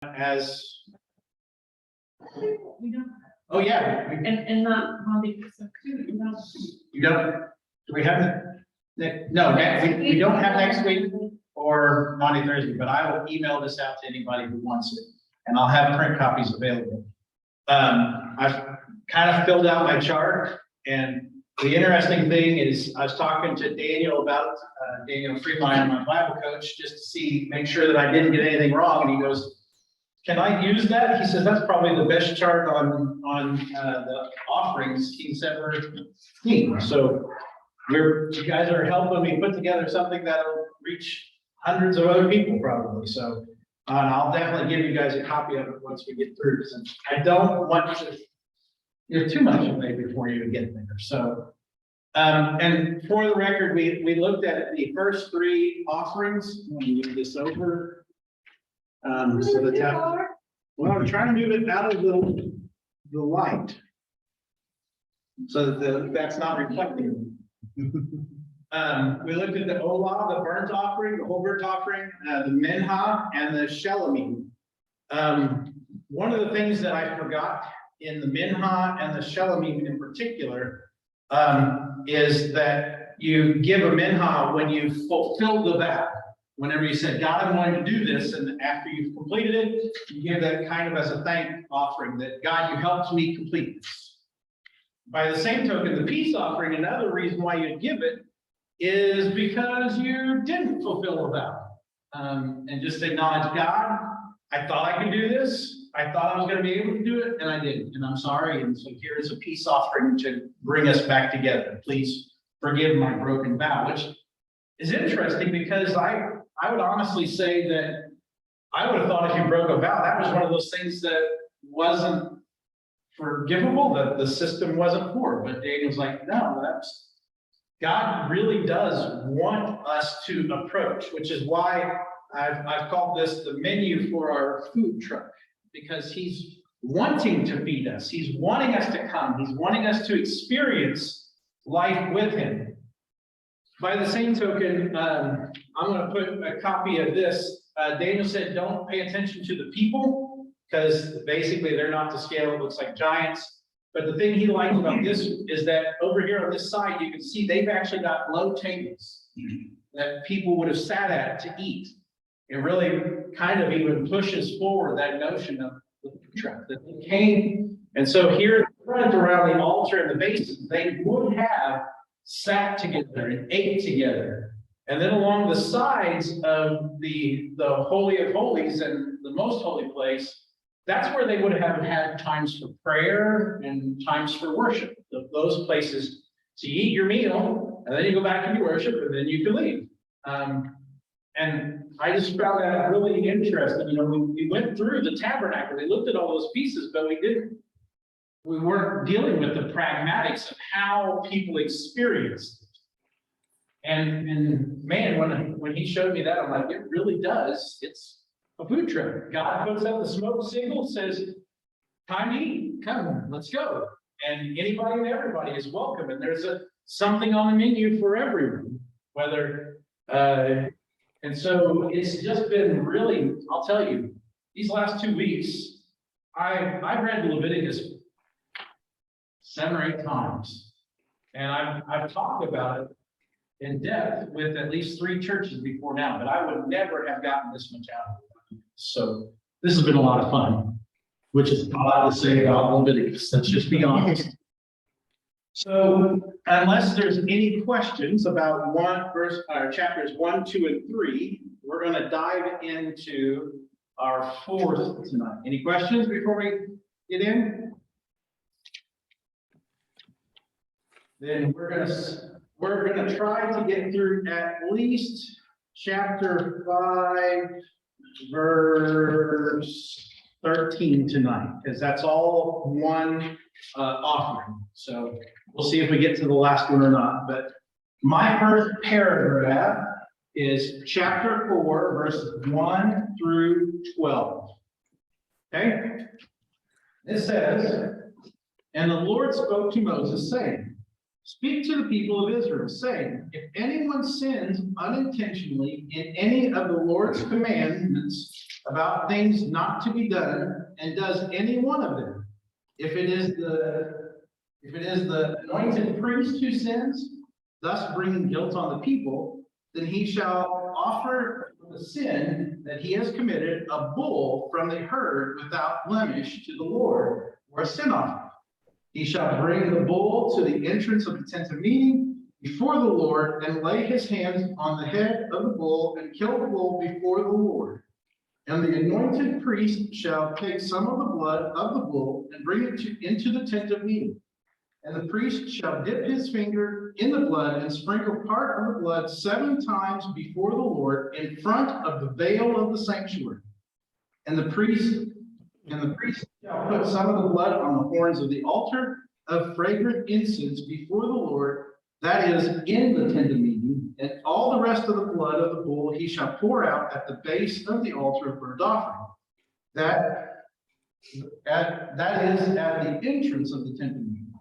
as, We don't, oh yeah, and not Monday, so too, you know. you don't, do we have, no, we don't have next week or Monday, Thursday, but I will email this out to anybody who wants it, and I'll have print copies available. I've kind of filled out my chart, and the interesting thing is I was talking to Daniel about, Daniel Freeline, my Bible coach, just to make sure that I didn't get anything wrong, and he goes, can I use that? He says, that's probably the best chart on the offerings he's ever seen. So you guys are helping me put together something that'll reach hundreds of other people probably. So I'll definitely give you guys a copy of it once we get through, since I don't want to give too much away before you get there. So, and for the record, we looked at the first three offerings. I'm going to move this over. So the top, well, I'm trying to move it out of the light, so that that's not reflecting. We looked at the Olah, the burnt offering, the whole burnt offering, the Minha, and the Shelamim. One of the things that I forgot in the Minha and the Shelamim in particular is that you give a Minha when you fulfill the vow. Whenever you said, God, I'm going to do this, and after you've completed it, you give that kind of as a thank offering that, God, you helped me complete this. By the same token, the peace offering, another reason why you'd give it is because you didn't fulfill a vow. And just acknowledge, God, I thought I could do this. I thought I was going to be able to do it, and I didn't, and I'm sorry. And so here is a peace offering to bring us back together. Please forgive my broken vow, which is interesting because I would honestly say that I would have thought if you broke a vow, that was one of those things that wasn't forgivable, that the system wasn't for. But Daniel's like, no, God really does want us to approach, which is why I've called this the menu for our food truck, because he's wanting to feed us. He's wanting us to come. He's wanting us to experience life with him. By the same token, I'm going to put a copy of this. Daniel said, don't pay attention to the people, because basically they're not to scale. It looks like giants. But the thing he liked about this is that over here on this side, you can see they've actually got low tables that people would have sat at to eat. It really kind of even pushes forward that notion of the food truck that they came. And so here in front around the altar and the basin, they would have sat together and ate together. And then along the sides of the Holy of Holies and the most holy place, that's where they would have had times for prayer and times for worship. Those places. So you eat your meal, and then you go back and you worship, and then you can leave. And I just found that really interesting. You know, we went through the tabernacle, we looked at all those pieces, but we weren't dealing with the pragmatics of how people experienced it. And man, when he showed me that, I'm like, it really does. It's a food truck. God puts up the smoke signal, says, time to eat, come, let's go. And anybody and everybody is welcome. And there's something on the menu for everyone, whether, and so it's just been really, I'll tell you, these last 2 weeks, I've read Leviticus 7 or 8 times. And I've talked about it in depth with at least 3 churches before now, but I would never have gotten this much out of it. So this has been a lot of fun, which is odd to say about Leviticus. Let's just be honest. So unless there's any questions about chapters 1, 2, and 3, we're going to dive into our 4th tonight. Any questions before we get in? Then we're gonna try to get through at least chapter 5, verse 13 tonight, because that's all one offering. So we'll see if we get to the last one or not. But my first paragraph is chapter 4, verses 1 through 12. Okay? It says, and the Lord spoke to Moses, saying, Speak to the people of Israel, saying, if anyone sins unintentionally in any of the Lord's commandments about things not to be done, and does any one of them, if it is the anointed priest who sins, thus bringing guilt on the people, then he shall offer the sin that he has committed a bull from the herd without blemish to the Lord, or a sin offering. He shall bring the bull to the entrance of the tent of meeting before the Lord, and lay his hands on the head of the bull, and kill the bull before the Lord. And the anointed priest shall take some of the blood of the bull and bring it into the tent of meeting. And the priest shall dip his finger in the blood and sprinkle part of the blood 7 times before the Lord in front of the veil of the sanctuary. And the priest shall put some of the blood on the horns of the altar of fragrant incense before the Lord, that is, in the tent of meeting, and all the rest of the blood of the bull he shall pour out at the base of the altar of burnt offering. That is at the entrance of the tent of meeting.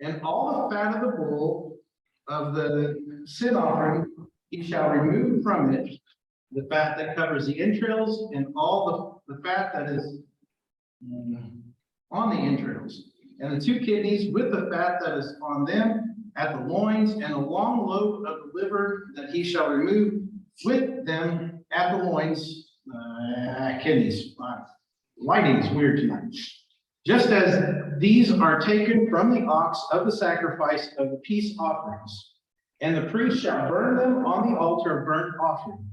And all the fat of the bull of the sin offering he shall remove from it, the fat that covers the entrails, and all the fat that is on the entrails, and the 2 kidneys with the fat that is on them at the loins, and a long lobe of the liver that he shall remove with them at the loins. Kidneys. Lighting is weird tonight. Just as these are taken from the ox of the sacrifice of the peace offerings, and the priest shall burn them on the altar of burnt offering.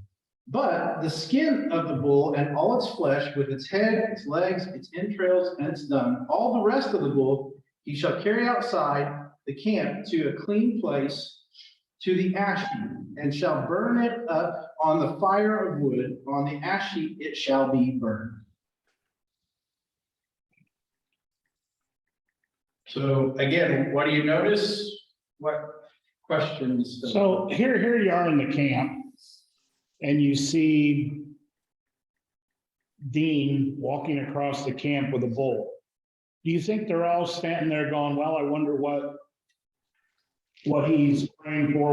But the skin of the bull and all its flesh, with its head, its legs, its entrails, and its dung, all the rest of the bull, he shall carry outside the camp to a clean place, to the ash heap, and shall burn it up on the fire of wood. On the ash heap it shall be burned. So again, what do you notice? What questions? So here you are in the camp, and you see Dean walking across the camp with a bull. Do you think they're all standing there going, well, I wonder what he's praying for,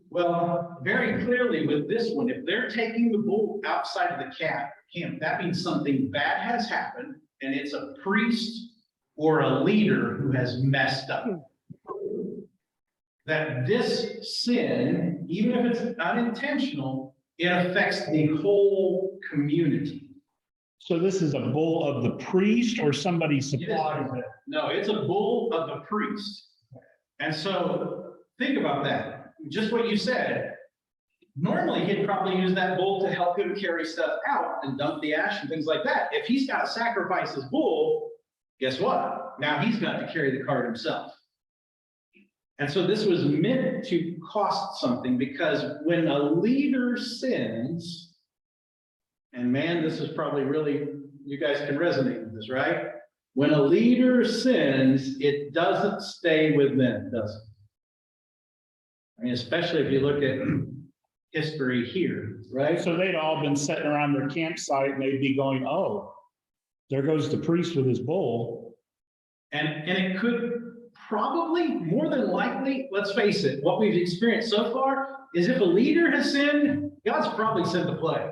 Well, very clearly with this one, if they're taking the bull outside of the camp, that means something bad has happened, and it's a priest or a leader who has messed up. That this sin, even if it's unintentional, it affects the whole community. So this is a bull of the priest, or somebody supplies it? No, it's a bull of the priest. And so think about that. Just what you said. Normally, he'd probably use that bull to help him carry stuff out and dump the ash and things like that. If he's got to sacrifice his bull, guess what? Now he's got to carry the cart himself. And so this was meant to cost something, because when a leader sins, and man, this is probably really, you guys can resonate with this, right? When a leader sins, it doesn't stay with them, does it? I mean, especially if you look at history here, right? So they'd all been sitting around their campsite, and they'd be going, oh, there goes the priest with his bull. And it could probably, more than likely, let's face it, what we've experienced so far is if a leader has sinned, God's probably sent the plague.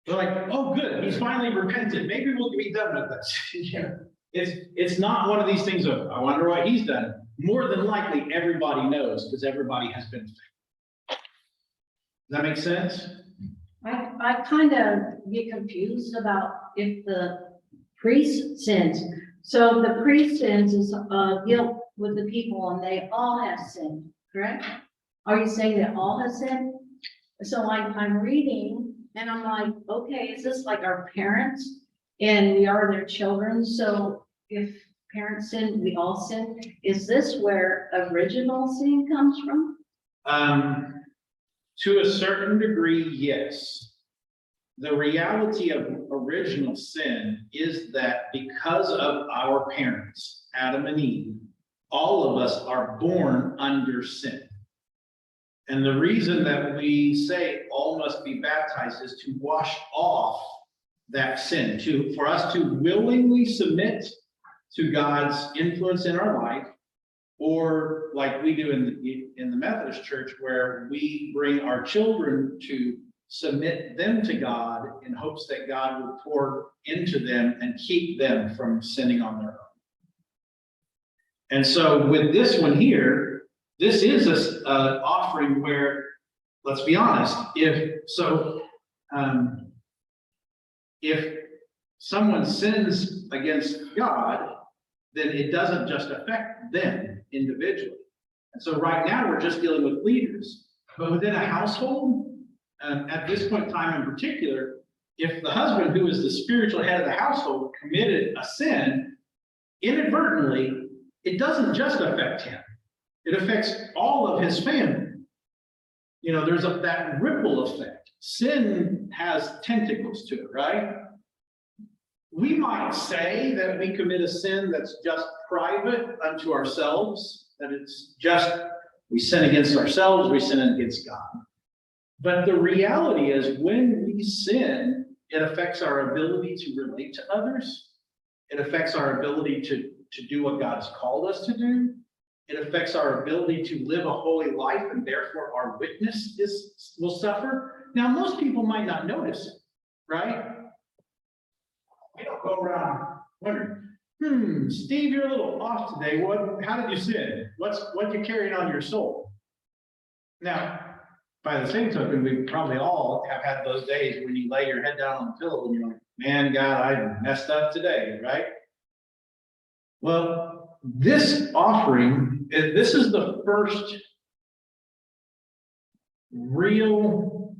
They're like, oh, good, he's finally repented. Maybe we'll be done with this. Yeah. It's not one of these things of, I wonder what he's done. More than likely, everybody knows, because everybody has been. Does that make sense? I kind of get confused about if the priest sins. So the priest sins is guilt with the people, and they all have sinned, correct? Are you saying that all have sinned? So I'm reading, and I'm like, okay, is this like our parents, and we are their children? So if parents sin, we all sin. Is this where original sin comes from? To a certain degree, yes. The reality of original sin is that because of our parents, Adam and Eve, all of us are born under sin. And the reason that we say all must be baptized is to wash off that sin, for us to willingly submit to God's influence in our life, Or like we do in the Methodist church, where we bring our children to submit them to God in hopes that God will pour into them and keep them from sinning on their own. And so with this one here, this is a offering where, let's be honest, if someone sins against God, then it doesn't just affect them individually. And so right now we're just dealing with leaders, but within a household, at this point in time in particular, if the husband, who is the spiritual head of the household, committed a sin inadvertently, it doesn't just affect him. It affects all of his family. You know, there's that ripple effect. Sin has tentacles to it, right? We might say that we commit a sin that's just private unto ourselves, that it's just, we sin against ourselves, we sin against God. But the reality is, when we sin, it affects our ability to relate to others. It affects our ability to do what God's called us to do. It affects our ability to live a holy life, and therefore our witness will suffer. Now, most people might not notice it, right? We don't go around wondering, Steve, you're a little off today. How did you sin? What you carrying on your soul? Now, by the same token, we probably all have had those days when you lay your head down on the pillow and you're like, man, God, I messed up today, right? Well, this offering, this is the first real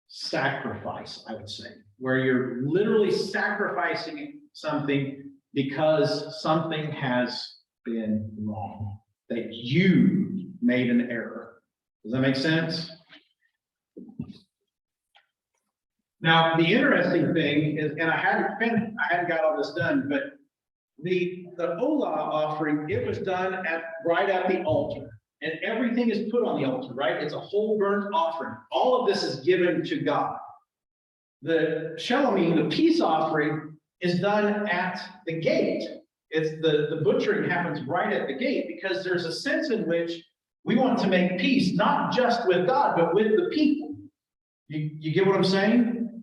sacrifice, I would say, where you're literally sacrificing something because something has been wrong, that you made an error. Does that make sense? Now, the interesting thing is, and I hadn't got all this done, but the Olah offering, it was done right at the altar, and everything is put on the altar, right? It's a whole burnt offering. All of this is given to God. The Shalomim, the peace offering, is done at the gate. It's the butchering happens right at the gate, because there's a sense in which we want to make peace, not just with God, but with the people. You get what I'm saying?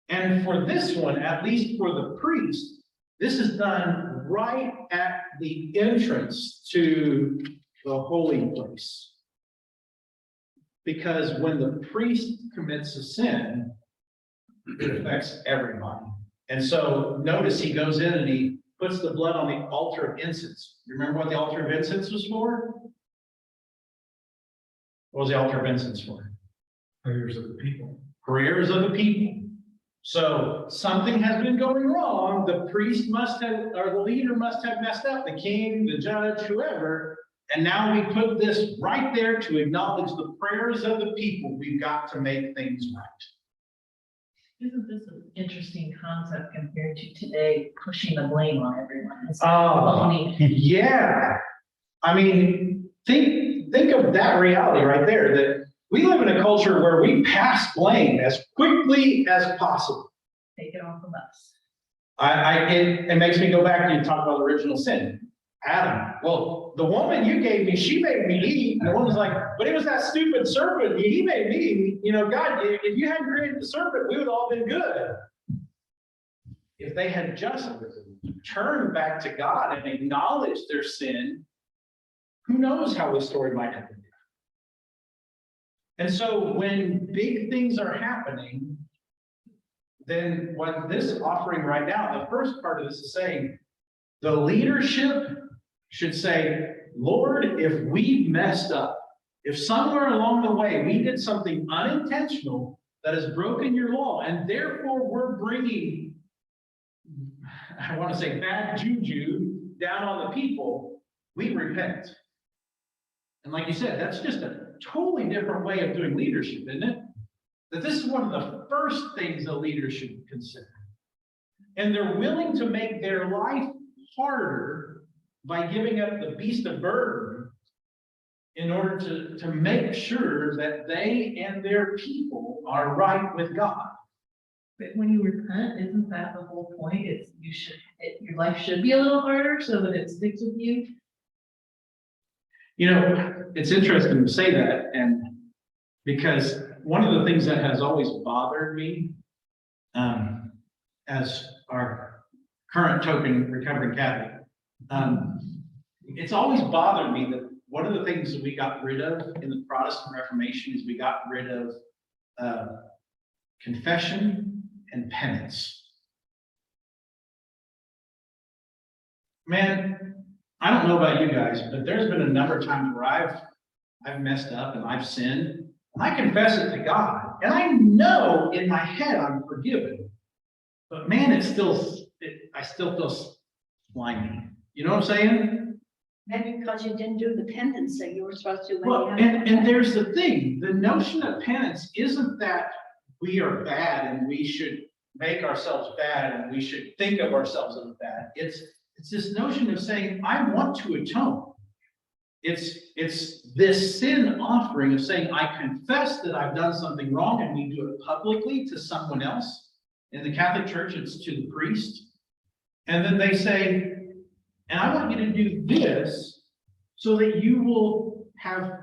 And for this one, at least for the priest, this is done right at the entrance to the holy place. Because when the priest commits a sin, it affects everybody. And so notice he goes in and he puts the blood on the altar of incense. You remember what the altar of incense was for? What was the altar of incense for? Prayers of the people. Prayers of the people. So something has been going wrong. The priest must have, or the leader must have messed up, the king, the judge, whoever. And now we put this right there to acknowledge the prayers of the people. We've got to make things right. Isn't this an interesting concept compared to today, pushing the blame on everyone? Yeah. I mean, think of that reality right there, that we live in a culture where we pass blame as quickly as possible. Take it off of us. It makes me go back and talk about original sin. Adam, well, the woman you gave me, she made me eat. And the woman's like, but it was that stupid serpent. He made me eat. You know, God, if you hadn't created the serpent, we would have all been good. If they had just turned back to God and acknowledged their sin, who knows how the story might have been. And so when big things are happening, then what this offering right now, the first part of this is saying, the leadership should say, Lord, if we messed up, if somewhere along the way we did something unintentional that has broken your law, and therefore we're bringing, I want to say, bad juju down on the people, we repent. And like you said, that's just a totally different way of doing leadership, isn't it? That this is one of the first things a leader should consider. And they're willing to make their life harder by giving up the beast of burden in order to make sure that they and their people are right with God. But when you repent, isn't that the whole point? Your life should be a little harder so that it sticks with you. You know, it's interesting to say that, and because one of the things that has always bothered me, as our current token recovering Catholic, it's always bothered me that one of the things that we got rid of in the Protestant Reformation is we got rid of confession and penance. Man, I don't know about you guys, but there's been a number of times where I've messed up and I've sinned, and I confess it to God, and I know in my head I'm forgiven. But man, I still feel slimy. You know what I'm saying? Maybe because you didn't do the penance that you were supposed to. when Well, you had- and there's the thing, the notion of penance isn't that we are bad and we should make ourselves bad and we should think of ourselves as bad. It's this notion of saying, I want to atone. It's this sin offering of saying, I confess that I've done something wrong, and we do it publicly to someone else. In the Catholic Church, it's to the priest. And then they say, and I want you to do this so that you will have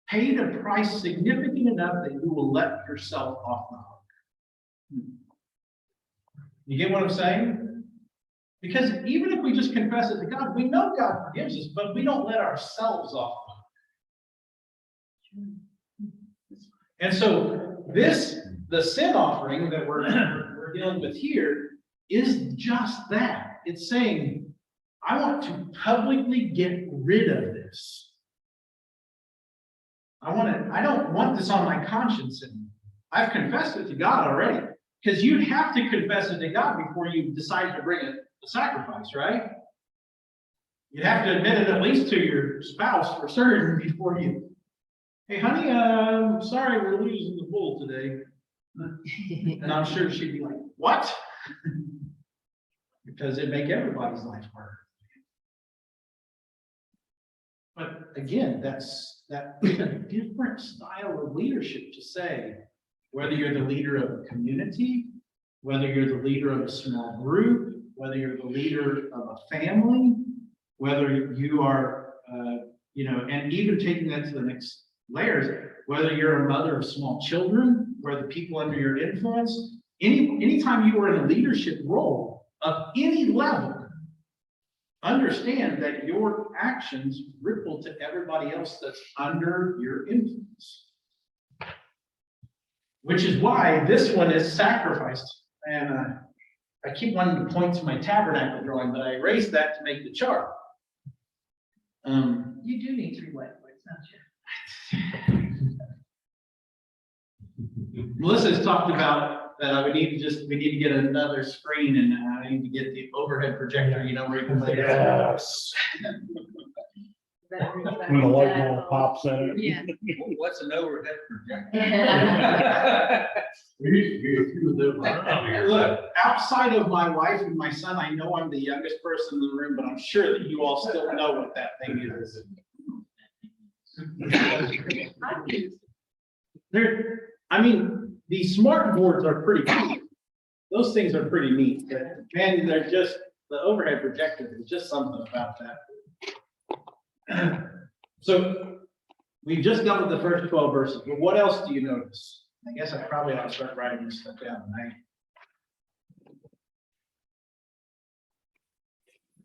paid a price significant enough that you will let yourself off the hook. You get what I'm saying? Because even if we just confess it to God, we know God forgives us, but we don't let ourselves off the hook. And so the sin offering that we're dealing with here is just that. It's saying, I want to publicly get rid of this. I don't want this on my conscience anymore. I've confessed it to God already. Because you'd have to confess it to God before you decide to bring a sacrifice, right? You'd have to admit it at least to your spouse for certain before you, hey honey, sorry we're losing the bull today. And I'm sure she'd be like, what? Because it'd make everybody's life harder. But again, that's a different style of leadership to say, whether you're the leader of a community, whether you're the leader of a small group, whether you're the leader of a family, whether you are, and even taking that to the next layers, whether you're a mother of small children, where the people under your influence, anytime you are in a leadership role of any level, understand that your actions ripple to everybody else that's under your influence. Which is why this one is sacrificed. And I keep wanting to point to my tabernacle drawing, but I erased that to make the chart. You do need 3 white boys, don't you? Melissa's talked about that we need to get another screen, and I need to get the overhead projector, where you can lay it out. Yes. When the light bulb pops in it. Yeah. What's an overhead projector? There used to be a few of them around here. Look, outside of my wife and my son, I know I'm the youngest person in the room, but I'm sure that you all still know what that thing is. The smart boards are pretty cool. Those things are pretty neat, but man, they're just, the overhead projector is just something about that. So we've just done with the first 12 verses, but what else do you notice? I guess I probably ought to start writing this stuff down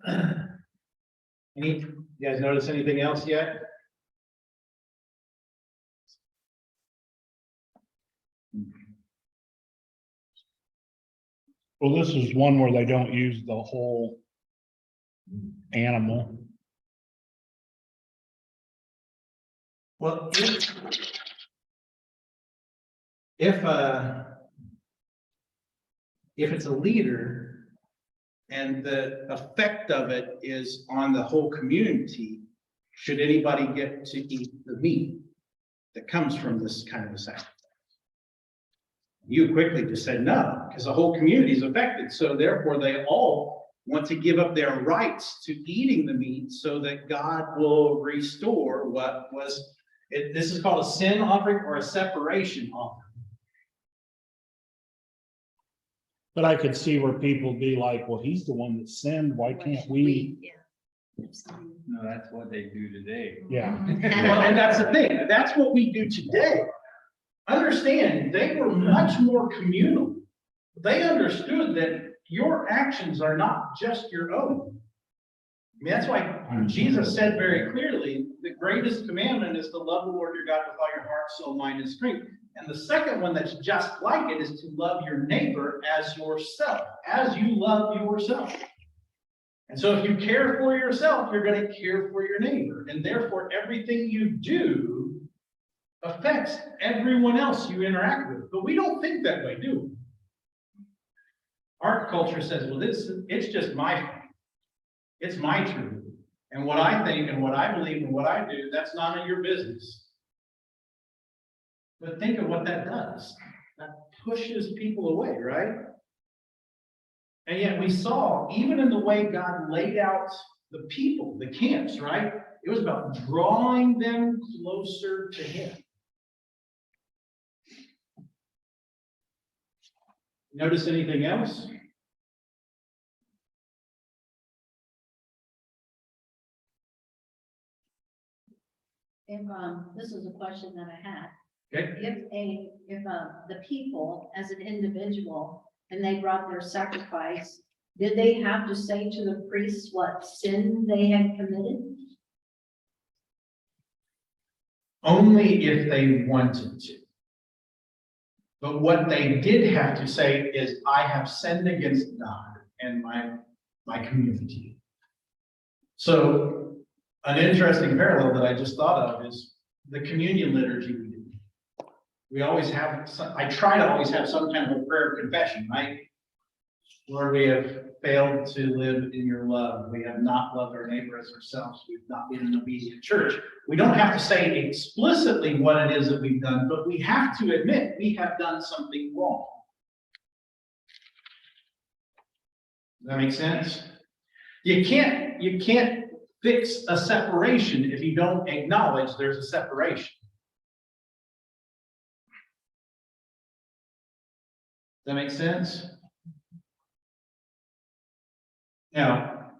tonight. You guys notice anything else yet? Well, this is one where they don't use the whole animal. Well, if it's a leader and the effect of it is on the whole community, should anybody get to eat the meat that comes from this kind of a sacrifice? You quickly just said no, because the whole community is affected. So therefore, they all want to give up their rights to eating the meat so that God will restore what was. This is called a sin offering or a separation offering. But I could see where people be like, well, he's the one that sinned. Why can't we? Yeah. No, that's what they do today. Yeah. Well, and that's the thing, that's what we do today. Understand, they were much more communal. They understood that your actions are not just your own. I mean, that's why Jesus said very clearly, the greatest commandment is to love the Lord your God with all your heart, soul, mind, and strength. And the second one that's just like it is to love your neighbor as yourself, as you love yourself. And so if you care for yourself, you're going to care for your neighbor. And therefore, everything you do affects everyone else you interact with. But we don't think that way, do we? Our culture says, well, it's just my thing. It's my truth. And what I think and what I believe and what I do, that's none of your business. But think of what that does. That pushes people away, right? And yet we saw, even in the way God laid out the people, the camps, right? It was about drawing them closer to Him. Notice anything else? If, this is a question that I had. Okay. If the people as an individual and they brought their sacrifice, did they have to say to the priests what sin they had committed? Only if they wanted to. But what they did have to say is, I have sinned against God and my community. So an interesting parallel that I just thought of is the communion liturgy we do. We always have, I try to always have some kind of a prayer of confession, right? Lord, we have failed to live in your love. We have not loved our neighbor as ourselves. We've not been an obedient church. We don't have to say explicitly what it is that we've done, but we have to admit we have done something wrong. Does that make sense? You can't fix a separation if you don't acknowledge there's a separation. Does that make sense? Now,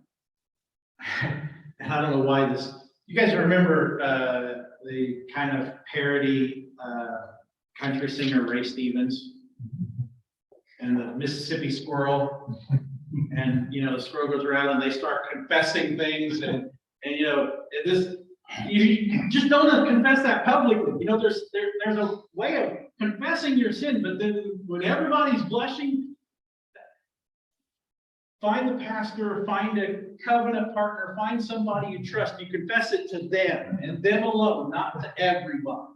and I don't know why this, you guys remember the kind of parody country singer Ray Stevens and the Mississippi squirrel? And, you know, the squirrel goes around and they start confessing things and you know, this, you just don't confess that publicly. You know, there's a way of confessing your sin, but then when everybody's blushing, find the pastor, find a covenant partner, find somebody you trust. You confess it to them and them alone, not to everybody.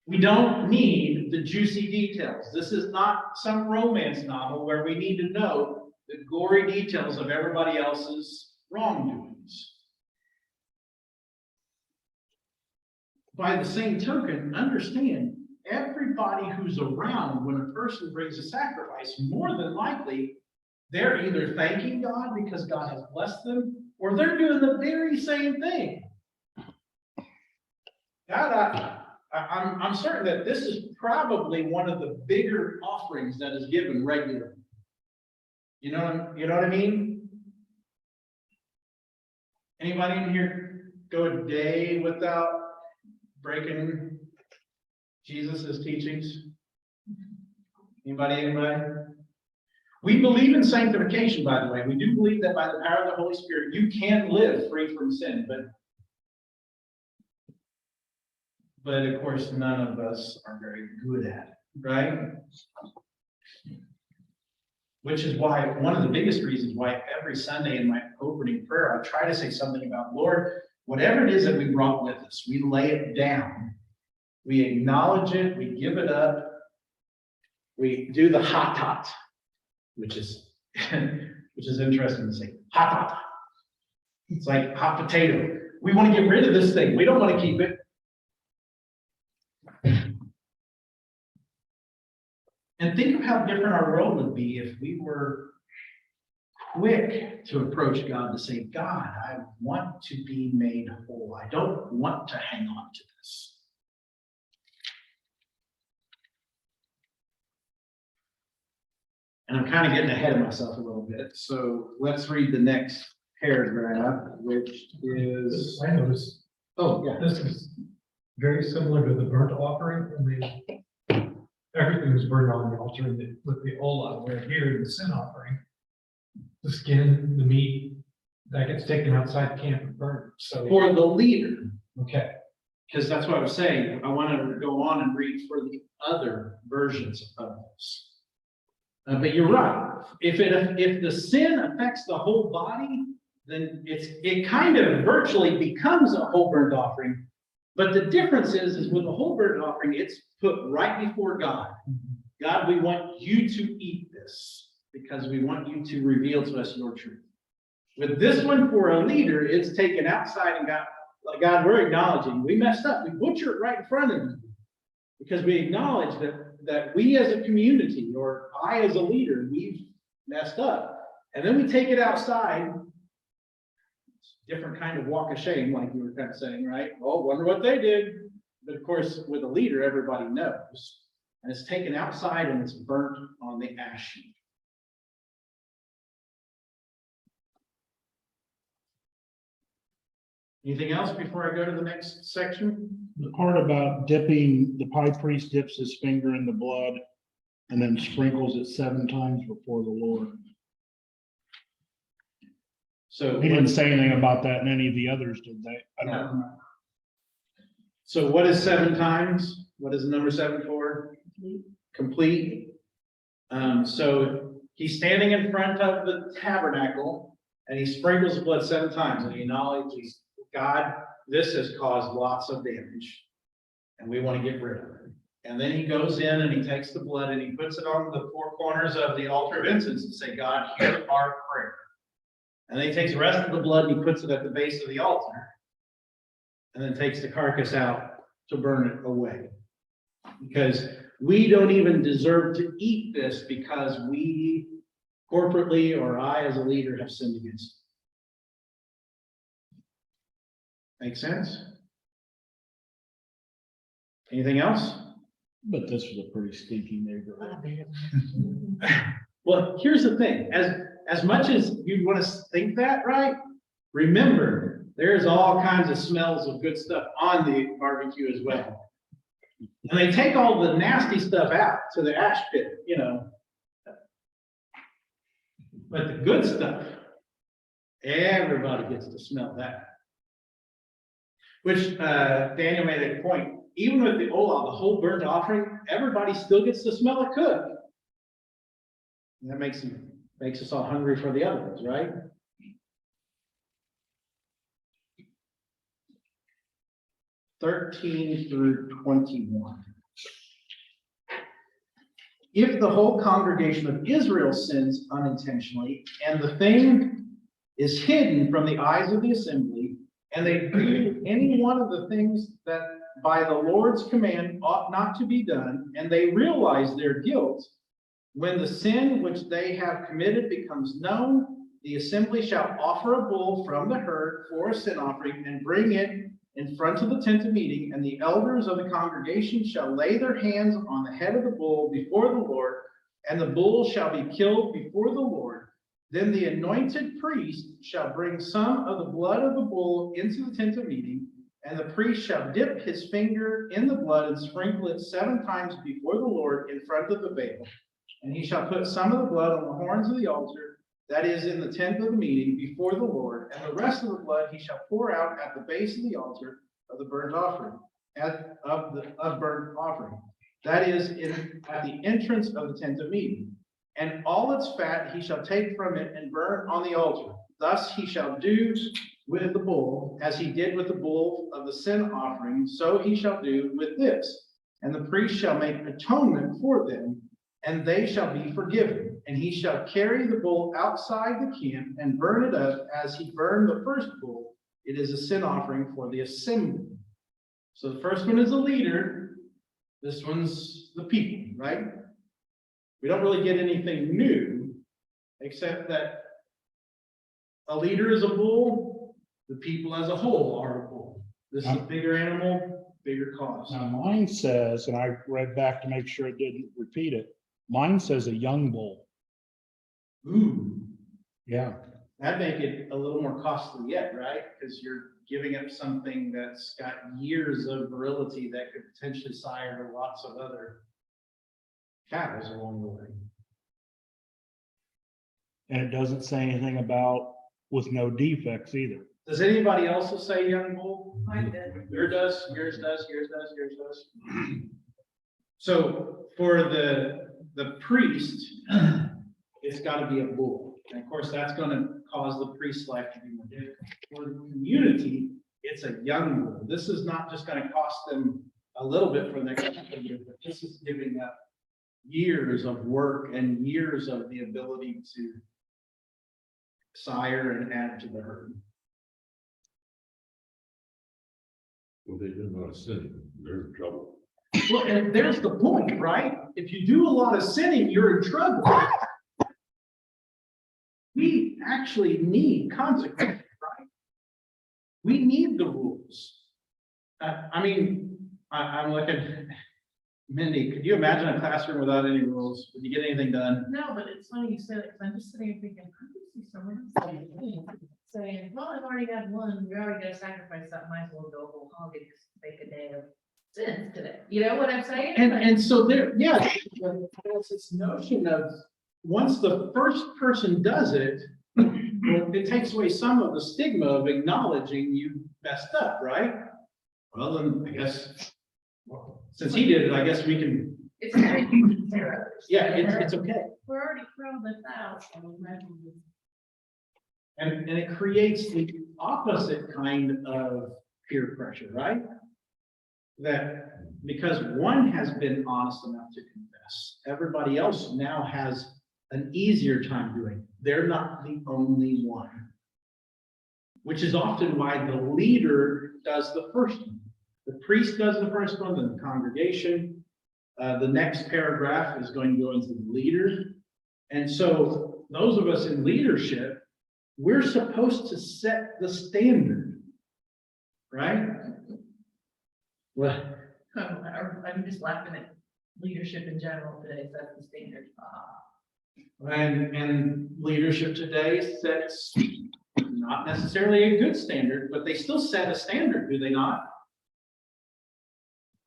We don't need the juicy details. This is not some romance novel where we need to know the gory details of everybody else's wrongdoings. By the same token, understand, everybody who's around when a person brings a sacrifice, more than likely, they're either thanking God because God has blessed them, or they're doing the very same thing. God, I'm certain that this is probably one of the bigger offerings that is given regularly. You know what I mean? Anybody in here go a day without breaking Jesus's teachings? Anybody? We believe in sanctification, by the way. We do believe that by the power of the Holy Spirit, you can live free from sin, but of course, none of us are very good at it, right? Which is why, one of the biggest reasons why every Sunday in my opening prayer, I try to say something about, Lord, whatever it is that we brought with us, we lay it down. We acknowledge it, we give it up, we do the hatat, which is interesting to say. Hatat. It's like hot potato. We want to get rid of this thing. We don't want to keep it. And think of how different our world would be if we were quick to approach God to say, God, I want to be made whole. I don't want to hang on to this. And I'm kind of getting ahead of myself a little bit. So let's read the next paragraph, which is, I noticed, oh, yeah. this is very similar to the burnt offering, and everything was burned on the altar with the ola, where here in the sin offering, the skin, the meat, that gets taken outside camp and burned, so, For the leader, okay. because that's what I was saying, I wanted to go on and read for the other versions of this. But you're right, if the sin affects the whole body, then it kind of virtually becomes a whole burnt offering. But the difference is with the whole burnt offering, it's put right before God. God, we want you to eat this because we want you to reveal to us your truth. With this one for a leader, it's taken outside and God, we're acknowledging we messed up. We butchered right in front of you because we acknowledge that we as a community, or I as a leader, we've messed up. And then we take it outside. Different kind of walk of shame, like you were kind of saying, right? Oh, wonder what they did. But of course, with a leader, everybody knows. And it's taken outside and it's burnt on the ash heap. Anything else before I go to the next section? The part about dipping, the high priest dips his finger in the blood and then sprinkles it 7 times before the Lord. So He didn't say anything about that in any of the others, did they? I don't No. remember. So what is 7 times? What is the number 7 for? Complete. So he's standing in front of the tabernacle and he sprinkles the blood 7 times and he acknowledges, God, this has caused lots of damage and we want to get rid of it. And then he goes in and he takes the blood and he puts it on the 4 corners of the altar of incense and say, God, hear our prayer. And then he takes the rest of the blood and he puts it at the base of the altar and then takes the carcass out to burn it away. Because we don't even deserve to eat this because we corporately or I as a leader have sinned against it. Make sense? Anything else? But this was a pretty stinky neighborhood. Well, here's the thing, as much as you want to think that, right? Remember, there's all kinds of smells of good stuff on the barbecue as well. And they take all the nasty stuff out to the ash pit, you know. But the good stuff, everybody gets to smell that. Which Daniel made a point, even with the olah, the whole burnt offering, everybody still gets to smell it cooked. And that makes us all hungry for the other ones, right? (13 through 21). If the whole congregation of Israel sins unintentionally, and the thing is hidden from the eyes of the assembly, and they do any one of the things that by the Lord's command ought not to be done, and they realize their guilt, when the sin which they have committed becomes known, the assembly shall offer a bull from the herd for a sin offering and bring it in front of the tent of meeting, and the elders of the congregation shall lay their hands on the head of the bull before the Lord, and the bull shall be killed before the Lord. Then the anointed priest shall bring some of the blood of the bull into the tent of meeting, and the priest shall dip his finger in the blood and sprinkle it 7 times before the Lord in front of the veil. And he shall put some of the blood on the horns of the altar, that is in the tent of the meeting, before the Lord, and the rest of the blood he shall pour out at the base of the altar of the burnt offering, of burnt offering. That is at the entrance of the tent of meeting. And all its fat he shall take from it and burn on the altar. Thus he shall do with the bull, as he did with the bull of the sin offering, so he shall do with this. And the priest shall make atonement for them, and they shall be forgiven. And he shall carry the bull outside the camp and burn it up as he burned the first bull. It is a sin offering for the assembly. So the first one is the leader. This one's the people, right? We don't really get anything new, except that a leader is a bull, the people as a whole are a bull. This is a bigger animal, bigger cause. Now mine says, and I read back to make sure it didn't repeat it, mine says a young bull. Ooh, Yeah. That'd make it a little more costly yet, right? Because you're giving up something that's got years of virility that could potentially sire lots of other cattle along the way. And it doesn't say anything about with no defects either. Does anybody also say young bull? Mine did. Yours does, yours does, yours does, yours does. So for the priest, it's gotta be a bull. And of course, that's gonna cause the priest's life to be more difficult. For the community, it's a young bull. This is not just gonna cost them a little bit for the next couple of years, but this is giving up years of work and years of the ability to sire and add to the herd. Well, they do not sin, they're in trouble. Well, and there's the point, right? If you do a lot of sinning, you're in trouble. We actually need consequences, right? We need the rules. I'm looking, Mindy, could you imagine a classroom without any rules? Would you get anything done? No, but it's funny you said it, 'cause I'm just sitting here thinking, I could see someone saying, well, I've already got one, we already got to sacrifice something, might as well go whole hog and just make a day of sin today. You know what I'm saying? And so there, yeah, there's this notion of, once the first person does it, it takes away some of the stigma of acknowledging you messed up, right? Well, then, I guess, since he did it, I guess we can, It's okay. yeah, it's okay. We're already thrown this out. And it creates the opposite kind of peer pressure, right? That because one has been honest enough to confess, everybody else now has an easier time doing it. They're not the only one. Which is often why the leader does the first one. The priest does the first one, then the congregation. The next paragraph is going to go into the leader. And so those of us in leadership, we're supposed to set the standard, right? Well, I'm just laughing at leadership in general today, so that's the standard. and leadership today sets not necessarily a good standard, but they still set a standard, do they not?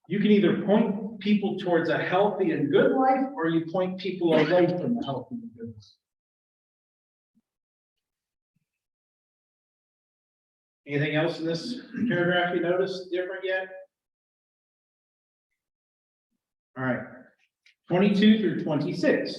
You can either point people towards a healthy and good life, or you point people away from the healthy and good life. Anything else in this paragraph you noticed different yet? All right, 22 through 26.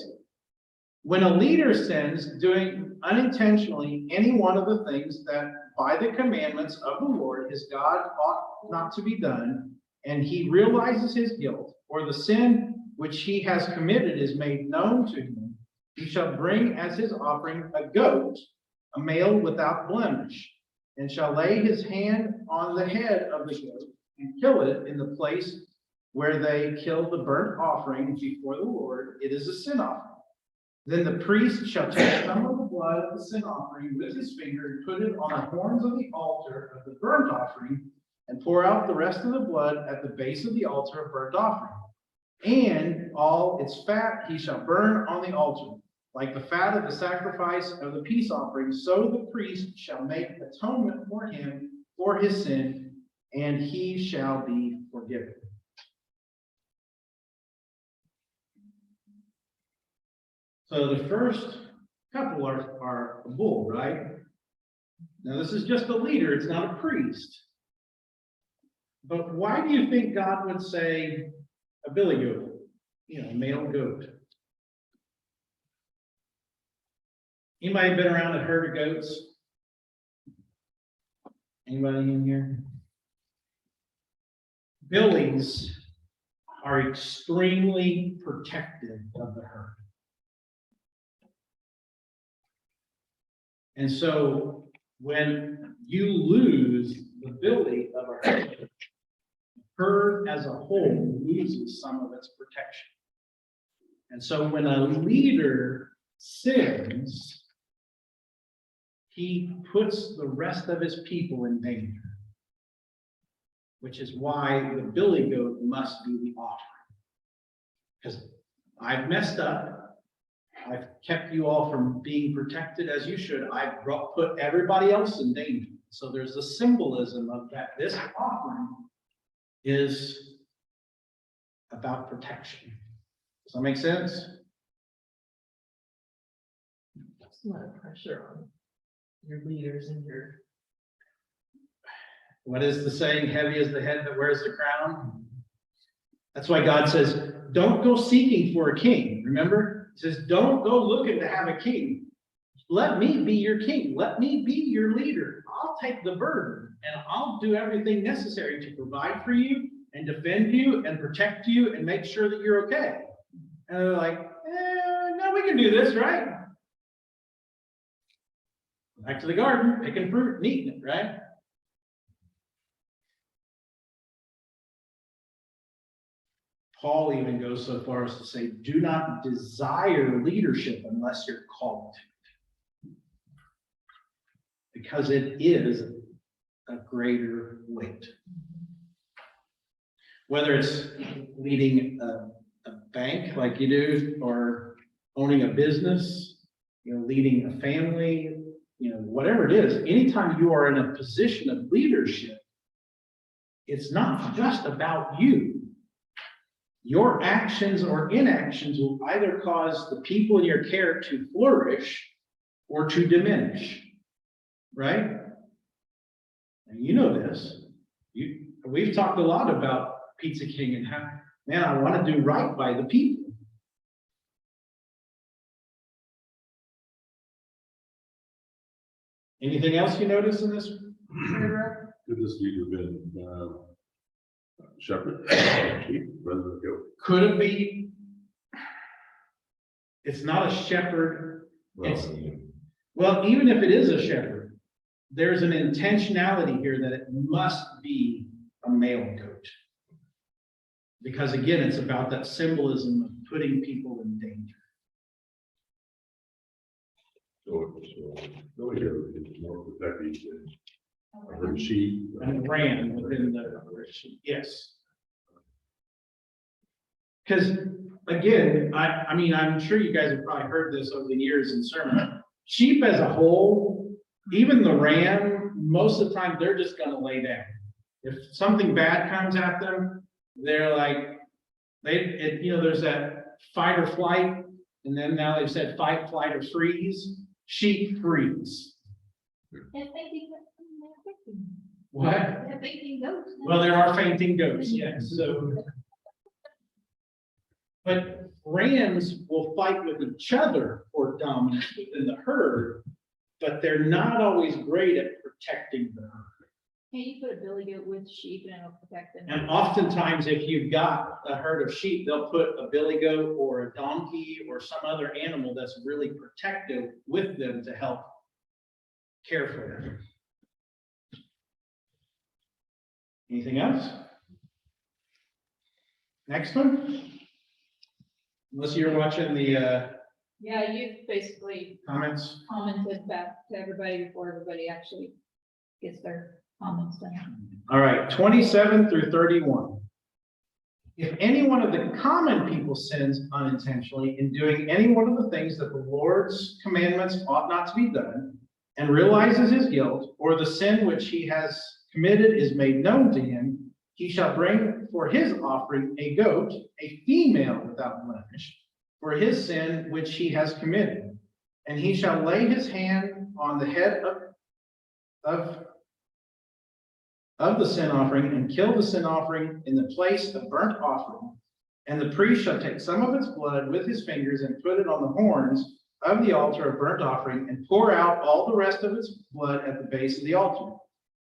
When a leader sins, doing unintentionally any one of the things that by the commandments of the Lord his God ought not to be done, and he realizes his guilt, or the sin which he has committed is made known to him, he shall bring as his offering a goat, a male without blemish, and shall lay his hand on the head of the goat and kill it in the place where they kill the burnt offering before the Lord. It is a sin offering. Then the priest shall take some of the blood of the sin offering with his finger and put it on the horns of the altar of the burnt offering, and pour out the rest of the blood at the base of the altar of burnt offering. And all its fat he shall burn on the altar, like the fat of the sacrifice of the peace offering. So the priest shall make atonement for him for his sin, and he shall be forgiven. So the first couple are a bull, right? Now this is just a leader, it's not a priest. But why do you think God would say a billy goat, a male goat? Anybody been around a herd of goats? Anybody in here? Billies are extremely protective of the herd. And so when you lose the billy of a herd, the herd as a whole loses some of its protection. And so when a leader sins, he puts the rest of his people in danger, which is why the billy goat must be the offering. Because I've messed up, I've kept you all from being protected as you should. I've put everybody else in danger. So there's a symbolism of that. This offering is about protection. Does that make sense? That's a lot of pressure on your leaders and your. What is the saying? Heavy is the head that wears the crown. That's why God says, don't go seeking for a king. Remember? He says, don't go looking to have a king. Let me be your king. Let me be your leader. I'll take the burden and I'll do everything necessary to provide for you and defend you and protect you and make sure that you're okay. And they're like, no, we can do this, right? Back to the garden, picking fruit and eating it, right? Paul even goes so far as to say, do not desire leadership unless you're called to it. Because it is a greater weight. Whether it's leading a bank like you do, or owning a business, leading a family, whatever it is, anytime you are in a position of leadership, it's not just about you. Your actions or inactions will either cause the people in your care to flourish or to diminish, right? And you know this. We've talked a lot about Pizza King and how, man, I want to do right by the people. Anything else you notice in this paragraph? Could this leader been shepherd, sheep, rather than goat? Could it be? It's not a shepherd. Well, even if it is a shepherd, there's an intentionality here that it must be a male goat. Because again, it's about that symbolism of putting people in danger. So really, it's more protective than a herd of sheep. And ran within the yes. Because again, I mean, I'm sure you guys have probably heard this over the years in sermon. Sheep as a whole, even the ram, most of the time they're just going to lay down. If something bad comes at them, they're like, there's that fight or flight, and then now they've said fight, flight, or freeze. Sheep freeze. What? They're fainting goats. Well, there are fainting goats, yes. So, but rams will fight with each other for dominance within the herd, but they're not always great at protecting the herd. Can you put a billy goat with sheep and it'll protect them? And oftentimes, if you've got a herd of sheep, they'll put a billy goat or a donkey or some other animal that's really protective with them to help care for them. Anything else? Next one? Unless you're watching the Yeah, you basically comments. commented back to everybody before everybody actually gets their comments done. All right, 27 through 31. If any one of the common people sins unintentionally in doing any one of the things that the Lord's commandments ought not to be done, and realizes his guilt, or the sin which he has committed is made known to him, he shall bring for his offering a goat, a female without blemish, for his sin which he has committed. And he shall lay his hand on the head of the sin offering and kill the sin offering in the place of burnt offering. And the priest shall take some of its blood with his fingers and put it on the horns of the altar of burnt offering and pour out all the rest of its blood at the base of the altar.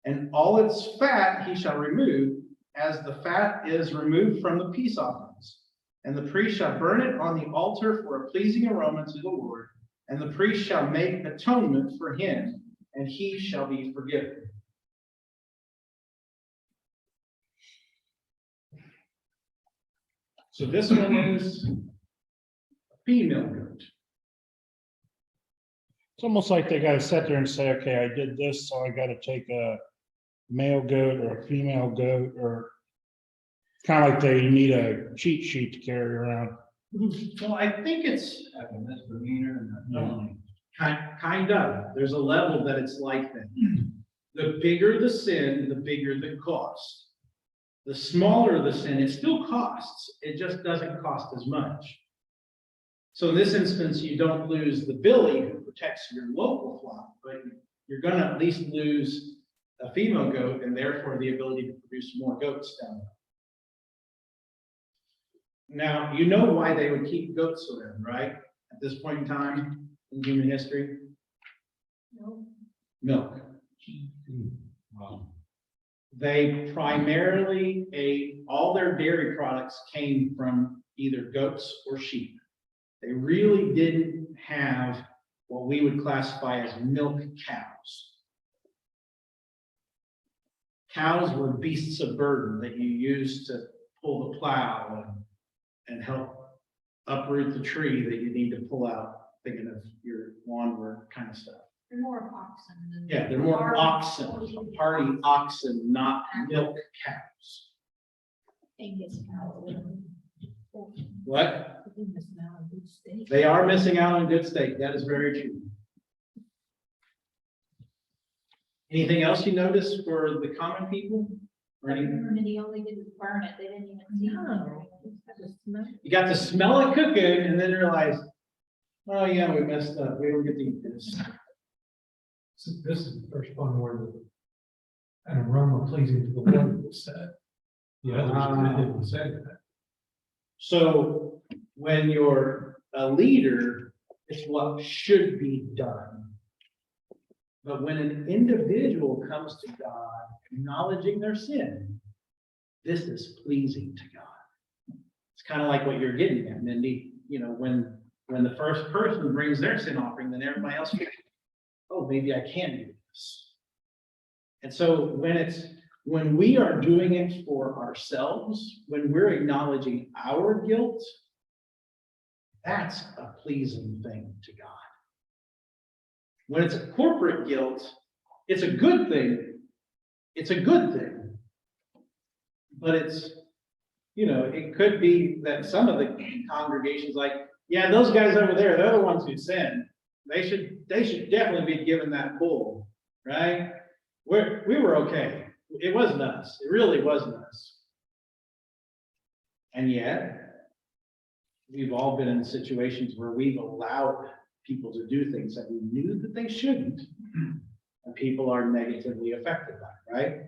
And all its fat he shall remove, as the fat is removed from the peace offerings. And the priest shall burn it on the altar for a pleasing aroma to the Lord. And the priest shall make atonement for him, and he shall be forgiven. So this one is a female goat. It's almost like they gotta sit there and say, okay, I did this, so I gotta take a male goat or a female goat, or kind of like they need a cheat sheet to carry around. Well, I think it's Have a misdemeanor and a felony. kind of, there's a level that it's like that. The bigger the sin, the bigger the cost. The smaller the sin, it still costs, it just doesn't cost as much. So in this instance, you don't lose the billy who protects your local flock, but you're gonna at least lose a female goat and therefore the ability to produce more goats down there. Now, you know why they would keep goats around, right? At this point in time in human history? No. Milk. Wow. They primarily ate, all their dairy products came from either goats or sheep. They really didn't have what we would classify as milk cows. Cows were beasts of burden that you used to pull the plow and help uproot the tree that you need to pull out, thinking of your lawnmower kind of stuff. They're more oxen than. Yeah, they're more oxen, party oxen, not milk cows. Angus cow. What? They're missing out on good steak. They are missing out on good steak. That is very true. Anything else you notice for the common people? Or any- They only didn't burn it, they didn't even see No. it. You got to smell it cooking and then realize, oh yeah, we messed up. We don't get to eat this. So this is the first one where an aroma pleasing to the Lord was said. The others didn't say that. So when you're a leader, it's what should be done. But when an individual comes to God, acknowledging their sin, this is pleasing to God. It's kind of like what you're getting at, Mindy. You know, when the first person brings their sin offering, then everybody else thinks, oh, maybe I can do this. And so when we are doing it for ourselves, when we're acknowledging our guilt, that's a pleasing thing to God. When it's a corporate guilt, it's a good thing. It's a good thing. But it's, you know, it could be that some of the congregations like, yeah, those guys over there, they're the ones who sin. They should definitely be given that bull, right? We were okay. It wasn't us. It really wasn't us. And yet, we've all been in situations where we've allowed people to do things that we knew that they shouldn't, and people are negatively affected by it, right?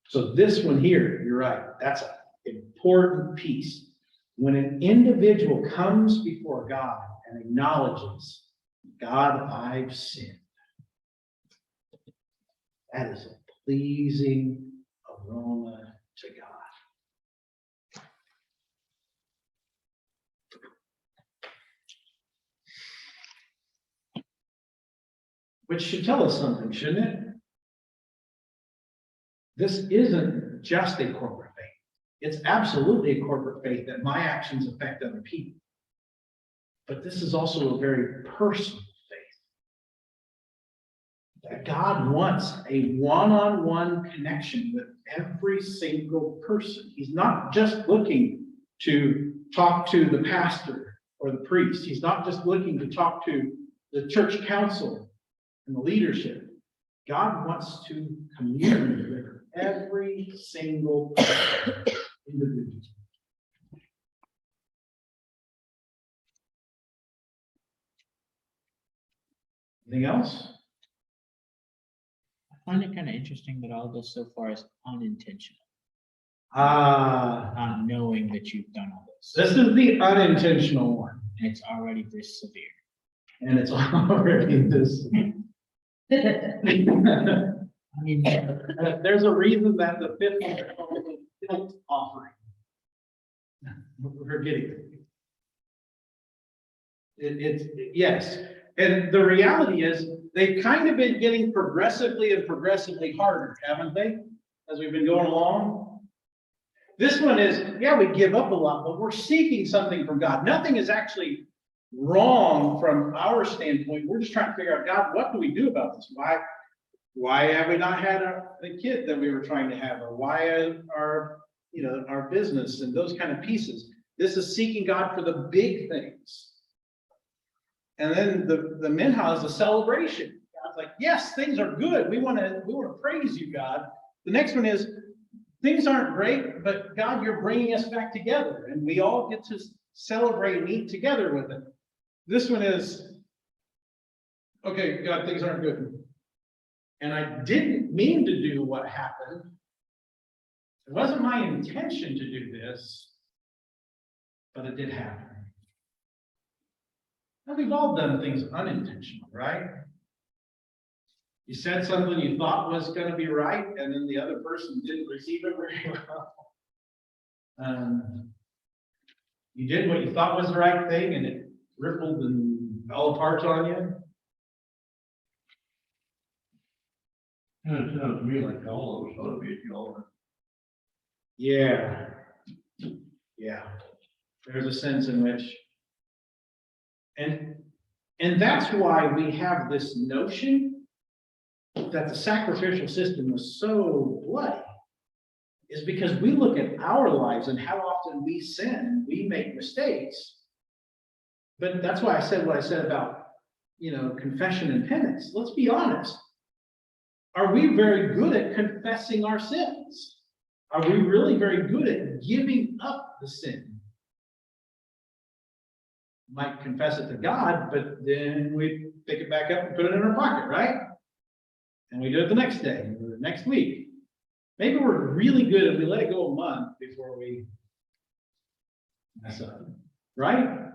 So this one here, you're right, that's an important piece. When an individual comes before God and acknowledges, God, I've sinned, that is a pleasing aroma to God. Which should tell us something, shouldn't it? This isn't just a corporate faith. It's absolutely a corporate faith that my actions affect other people. But this is also a very personal faith. That God wants a one-on-one connection with every single person. He's not just looking to talk to the pastor or the priest. He's not just looking to talk to the church council and the leadership. God wants to commune with every single individual. Anything else? I find it kind of interesting that all this so far is unintentional, Not not knowing that you've done all this. this is the unintentional one, And it's already this severe. and it's already this. I mean, There's a reason that the fifth one is called the guilt offering. We're getting it. Yes, and the reality is they've kind of been getting progressively harder, haven't they? As we've been going along. This one is, yeah, we give up a lot, but we're seeking something from God. Nothing is actually wrong from our standpoint. We're just trying to figure out, God, what do we do about this? Why have we not had the kid that we were trying to have? Or why our business and those kind of pieces? This is seeking God for the big things. And then the minha is a celebration. God's like, yes, things are good. We want to praise you, God. The next one is, things aren't great, but God, you're bringing us back together, and we all get to celebrate and eat together with it. This one is, okay, God, things aren't good. And I didn't mean to do what happened. It wasn't my intention to do this, but it did happen. Now, we've all done things unintentional, right? You said something you thought was going to be right, and then the other person didn't receive it very well. You did what you thought was the right thing, and it rippled and fell apart on you. And it sounds to me like all of us ought to be at y'all. Yeah. Yeah. There's a sense in which, and that's why we have this notion that the sacrificial system was so bloody, is because we look at our lives and how often we sin, we make mistakes. But that's why I said what I said about, confession and penance. Let's be honest. Are we very good at confessing our sins? Are we really very good at giving up the sin? Might confess it to God, but then we pick it back up and put it in our pocket, right? And we do it the next day or the next week. Maybe we're really good and we let it go a month before we mess up, right?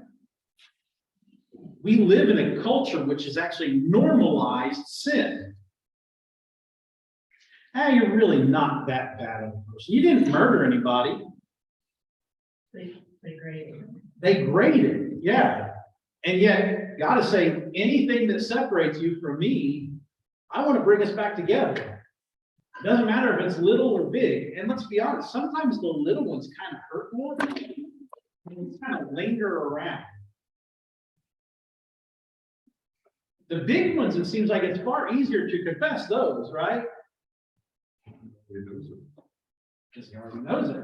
We live in a culture which has actually normalized sin. You're really not that bad of a person. You didn't murder anybody. They graded. They graded, yeah. And yet, God is saying, anything that separates you from me, I want to bring us back together. It doesn't matter if it's little or big. And let's be honest, sometimes the little ones kind of hurt more. It's kind of linger around. The big ones, it seems like it's far easier to confess those, right? Because he already knows it.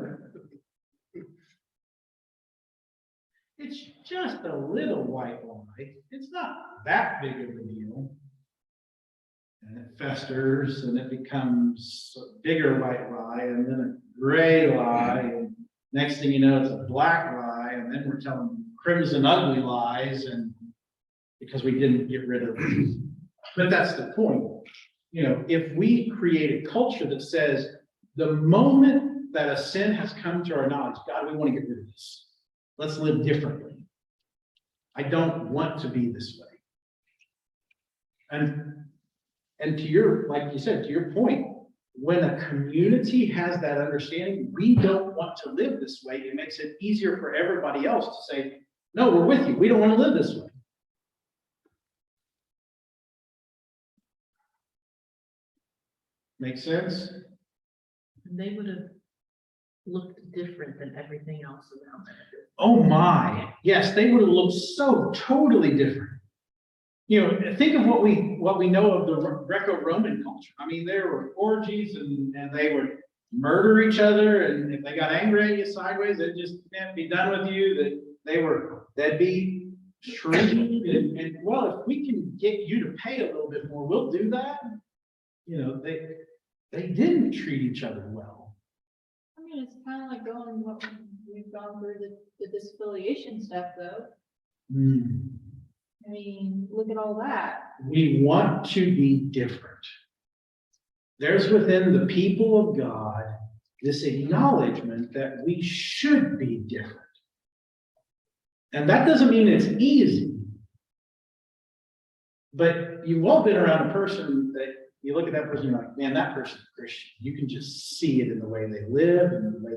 It's just a little white lie. It's not that big of a deal. And it festers and it becomes a bigger white lie and then a gray lie. And next thing you know, it's a black lie. And then we're telling crimson ugly lies, and because we didn't get rid of it. But that's the point. If we create a culture that says the moment that a sin has come to our knowledge, God, we want to get rid of this. Let's live differently. I don't want to be this way. And to your, like you said, to your point, when a community has that understanding, we don't want to live this way. It makes it easier for everybody else to say, no, we're with you. We don't want to live this way. Make sense? And they would have looked different than everything else around them. Oh my, yes, they would have looked so totally different. Think of what we know of the Greco-Roman culture. I mean, there were orgies and they would murder each other, and if they got angry at you sideways, they'd just be done with you. They'd be shrinking. And well, if we can get you to pay a little bit more, we'll do that. They didn't treat each other well. I mean, it's kind of like what we've gone through the disaffiliation stuff, though. I mean, look at all that. We want to be different. There's within the people of God this acknowledgement that we should be different. And that doesn't mean it's easy. But you've all been around a person that you look at that person, you're like, man, that person's Christian. You can just see it in the way they live and the way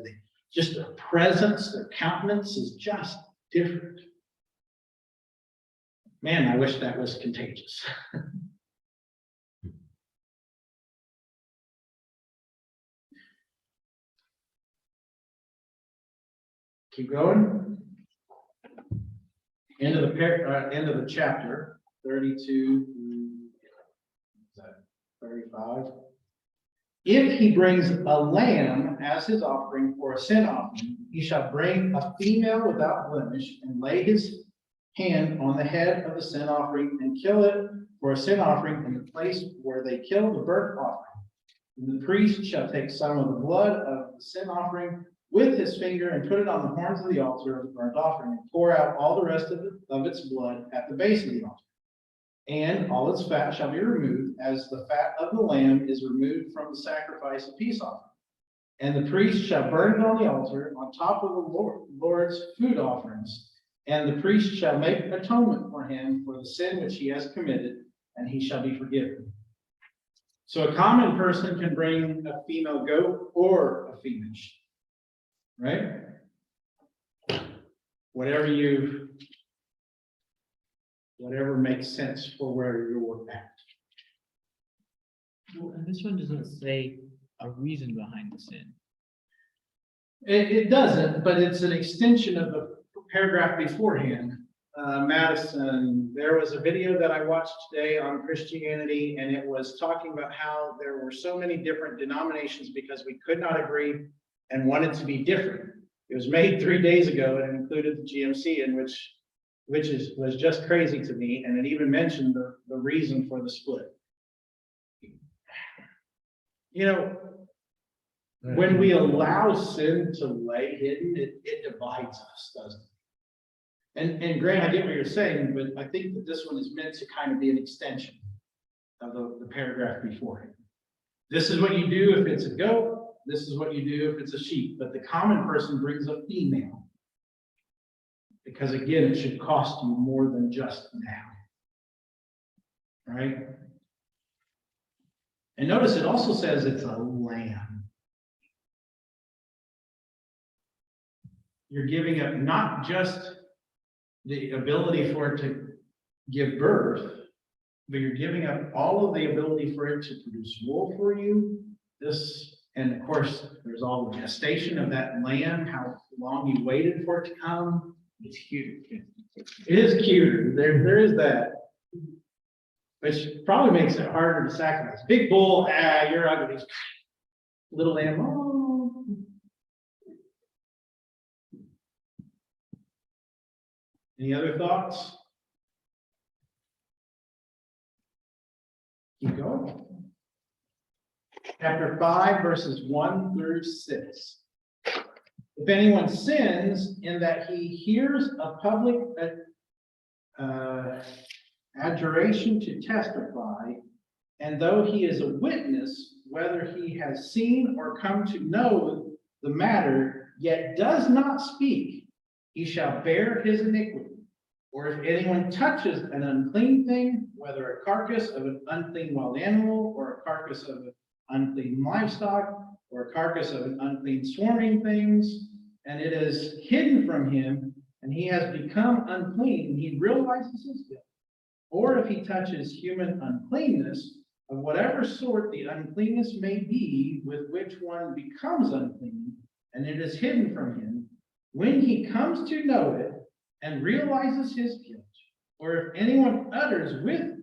just their presence, their countenance is just different. Man, I wish that was contagious. Keep going. End of the chapter, 32 through 35. If he brings a lamb as his offering for a sin offering, he shall bring a female without blemish and lay his hand on the head of the sin offering and kill it for a sin offering in the place where they kill the burnt offering. And the priest shall take some of the blood of the sin offering with his finger and put it on the horns of the altar of the burnt offering and pour out all the rest of its blood at the base of the altar. And all its fat shall be removed, as the fat of the lamb is removed from the sacrifice of peace offering. And the priest shall burn it on the altar on top of the Lord's food offerings. And the priest shall make atonement for him for the sin which he has committed, and he shall be forgiven. So a common person can bring a female goat or a female sheep, right? Whatever makes sense for where you're at. Well, and this one doesn't say a reason behind the sin. It doesn't, but it's an extension of the paragraph beforehand. Madison, there was a video that I watched today on Christianity, and it was talking about how there were so many different denominations because we could not agree and wanted to be different. It was made 3 days ago, and it included the GMC, in which was just crazy to me, and it even mentioned the reason for the split. You know, when we allow sin to lay hidden, it divides us, doesn't it? And Grant, I get what you're saying, but I think that this one is meant to kind of be an extension of the paragraph before it. This is what you do if it's a goat. This is what you do if it's a sheep. But the common person brings a female. Because again, it should cost you more than just now. Right? And notice it also says it's a lamb. You're giving up not just the ability for it to give birth, but you're giving up all of the ability for it to produce wool for you. And of course, there's all the gestation of that lamb, how long you waited for it to come. It's cute. It is cuter. There is that. Which probably makes it harder to sacrifice. Big bull, you're ugly. Little lamb, oh. Any other thoughts? Keep going. Chapter 5, verses 1 through 6. If anyone sins in that he hears a public adjuration to testify, and though he is a witness, whether he has seen or come to know the matter, yet does not speak, he shall bear his iniquity. Or if anyone touches an unclean thing, whether a carcass of an unclean wild animal, or a carcass of an unclean livestock, or a carcass of an unclean swarming things, and it is hidden from him, and he has become unclean, he realizes his guilt. Or if he touches human uncleanness, of whatever sort the uncleanness may be with which one becomes unclean, and it is hidden from him, when he comes to know it and realizes his guilt, or if anyone utters with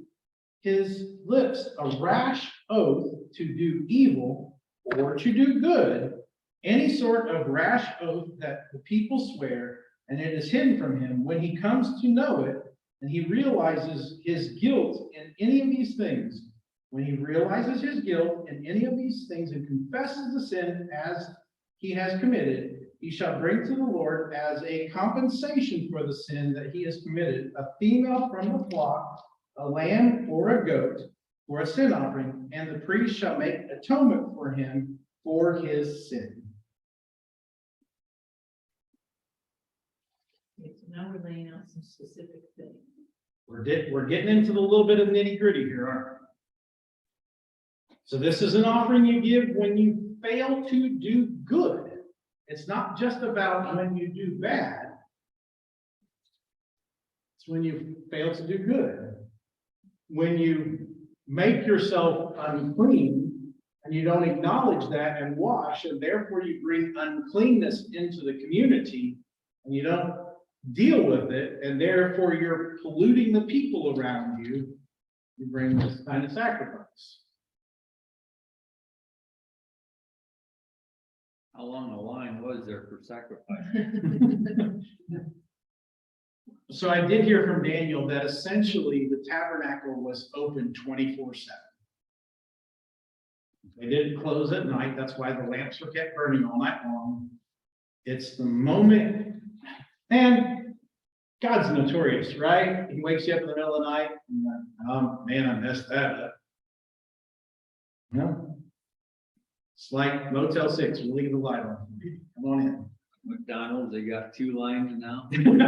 his lips a rash oath to do evil or to do good, any sort of rash oath that the people swear, and it is hidden from him, when he comes to know it, and he realizes his guilt in any of these things, when he realizes his guilt in any of these things and confesses the sin as he has committed, he shall bring to the Lord as a compensation for the sin that he has committed a female from the flock, a lamb or a goat for a sin offering, and the priest shall make atonement for him for his sin. Okay, so now we're laying out some specific things. We're getting into the little bit of nitty gritty here, aren't we? So this is an offering you give when you fail to do good. It's not just about when you do bad. It's when you fail to do good. When you make yourself unclean and you don't acknowledge that and wash, and therefore you bring uncleanness into the community and you don't deal with it, and therefore you're polluting the people around you, you bring this kind of sacrifice. How long a line was there for sacrifice? So I did hear from Daniel that essentially the tabernacle was open 24/7. They didn't close at night. That's why the lamps were kept burning all night long. It's the moment, and God's notorious, right? He wakes you up in the middle of the night, and you're like, oh man, I messed that up. No. It's like Motel 6, we'll leave the light on. Come on in. McDonald's, they got 2 lines now. Still used to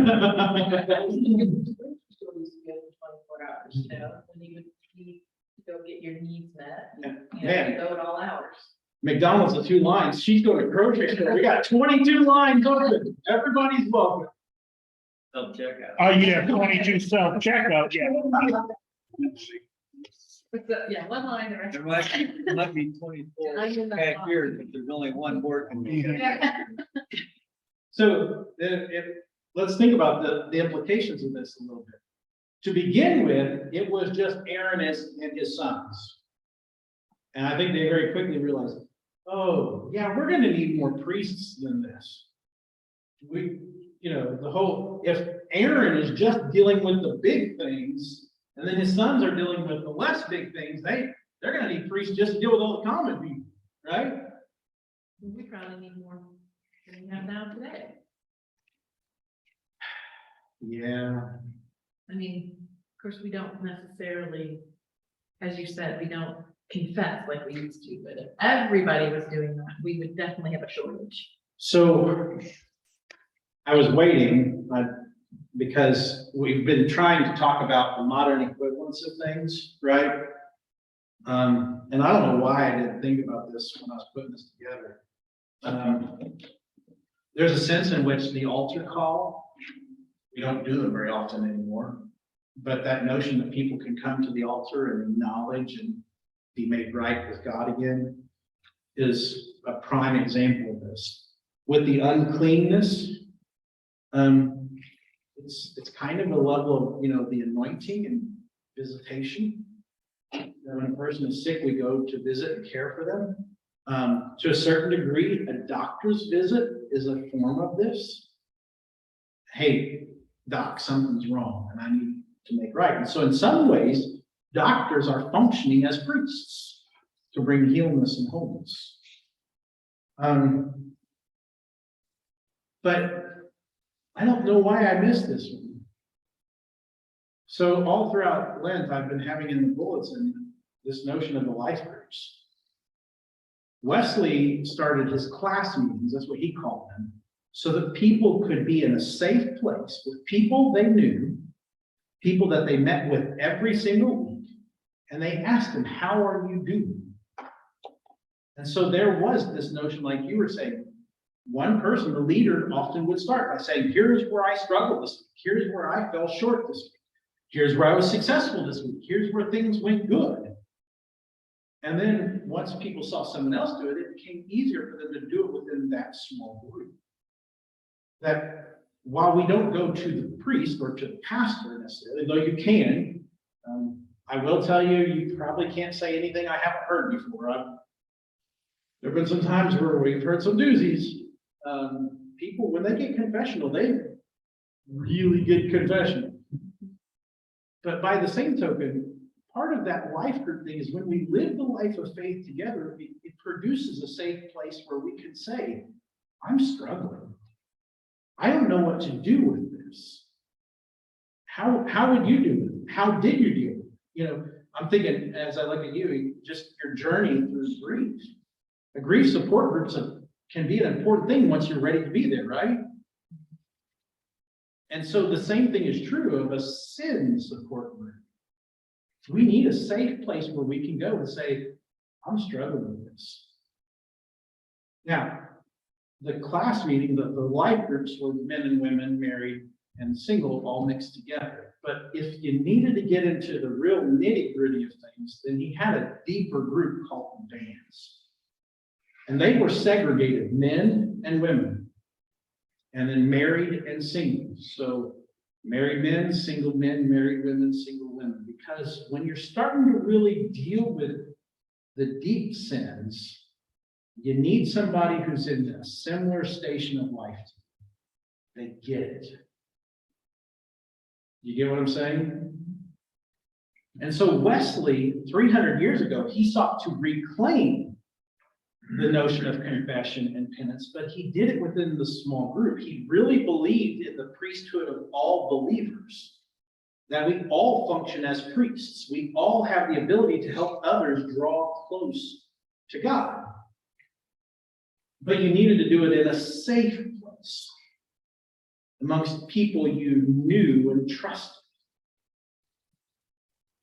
go for 24 hours, you know, when you would need to go get your needs met, you know, Man. you go at all hours. McDonald's, the 2 lines. She's going to grocery store. We got 22 lines open. Everybody's welcome. Self-checkout. Oh, you have 22 self-checkout, yeah. Yeah, one line, the rest. There might be 24 cashiers, but there's only one working. So let's think about the implications of this a little bit. To begin with, it was just Aaron and his sons. And I think they very quickly realized, oh, yeah, we're going to need more priests than this. If Aaron is just dealing with the big things, and then his sons are dealing with the less big things, they're going to need priests just to deal with all the common people, right? We probably need more than we have now today. Yeah. I mean, of course, we don't necessarily, as you said, we don't confess like we used to, but if everybody was doing that, we would definitely have a shortage. So I was waiting because we've been trying to talk about the modern equivalence of things, right? And I don't know why I didn't think about this when I was putting this together. There's a sense in which the altar call, we don't do them very often anymore, but that notion that people can come to the altar and acknowledge and be made right with God again is a prime example of this. With the uncleanness, it's kind of a level of, the anointing and visitation. When a person is sick, we go to visit and care for them. To a certain degree, a doctor's visit is a form of this. Hey, doc, something's wrong and I need to make right. And so in some ways, doctors are functioning as priests to bring healness and wholeness. But I don't know why I missed this one. So all throughout Lent, I've been having in the bulletin this notion of the life groups. Wesley started his class meetings, that's what he called them, so that people could be in a safe place with people they knew, people that they met with every single week, and they asked them, how are you doing? And so there was this notion, like you were saying, one person, the leader, often would start by saying, here's where I struggled this week, here's where I fell short this week, here's where I was successful this week, here's where things went good. And then once people saw someone else do it, it became easier for them to do it within that small group. That while we don't go to the priest or to the pastor necessarily, though you can, I will tell you, you probably can't say anything I haven't heard before. There have been some times where we've heard some doozies. People, when they get confessional, they really get confessional. But by the same token, part of that life group thing is when we live the life of faith together, it produces a safe place where we can say, I'm struggling. I don't know what to do with this. How would you do it? How did you deal with it? I'm thinking as I look at you, just your journey through grief. A grief support group can be an important thing once you're ready to be there, right? And so the same thing is true of a sin support group. We need a safe place where we can go and say, I'm struggling with this. Now, the class meeting, the life groups were men and women, married and single, all mixed together. But if you needed to get into the real nitty-gritty of things, then he had a deeper group called the bands. And they were segregated, men and women, and then married and single. So married men, married women, single women. Because when you're starting to really deal with the deep sins, You need somebody who's in a similar station of life. They get it. You get what I'm saying? And so Wesley, 300 years ago, he sought to reclaim the notion of confession and penance, but he did it within the small group. He really believed in the priesthood of all believers, that we all function as priests. We all have the ability to help others draw close to God. But you needed to do it in a safe place, amongst people you knew and trusted.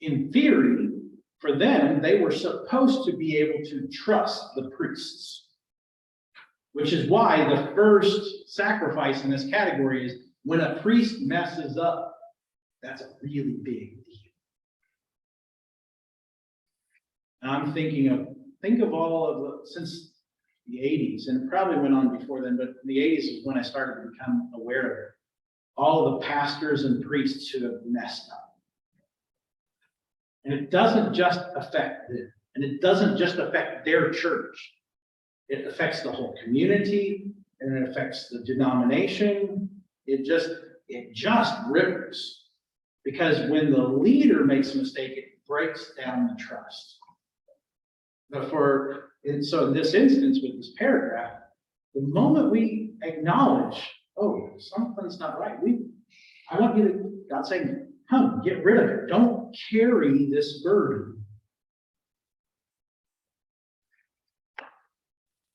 In theory, for them, they were supposed to be able to trust the priests, which is why the first sacrifice in this category is when a priest messes up, that's a really big deal. And I'm think of all of the, since the 80s, and it probably went on before then, but the 80s is when I started to become aware of it. All of the pastors and priests who have messed up. And it doesn't just affect them, and it doesn't just affect their church. It affects the whole community, and it affects the denomination. It just ripples. Because when the leader makes a mistake, it breaks down the trust. But so in this instance with this paragraph, the moment we acknowledge, oh, something's not right, I want you to, God's saying, come, get rid of it. Don't carry this burden.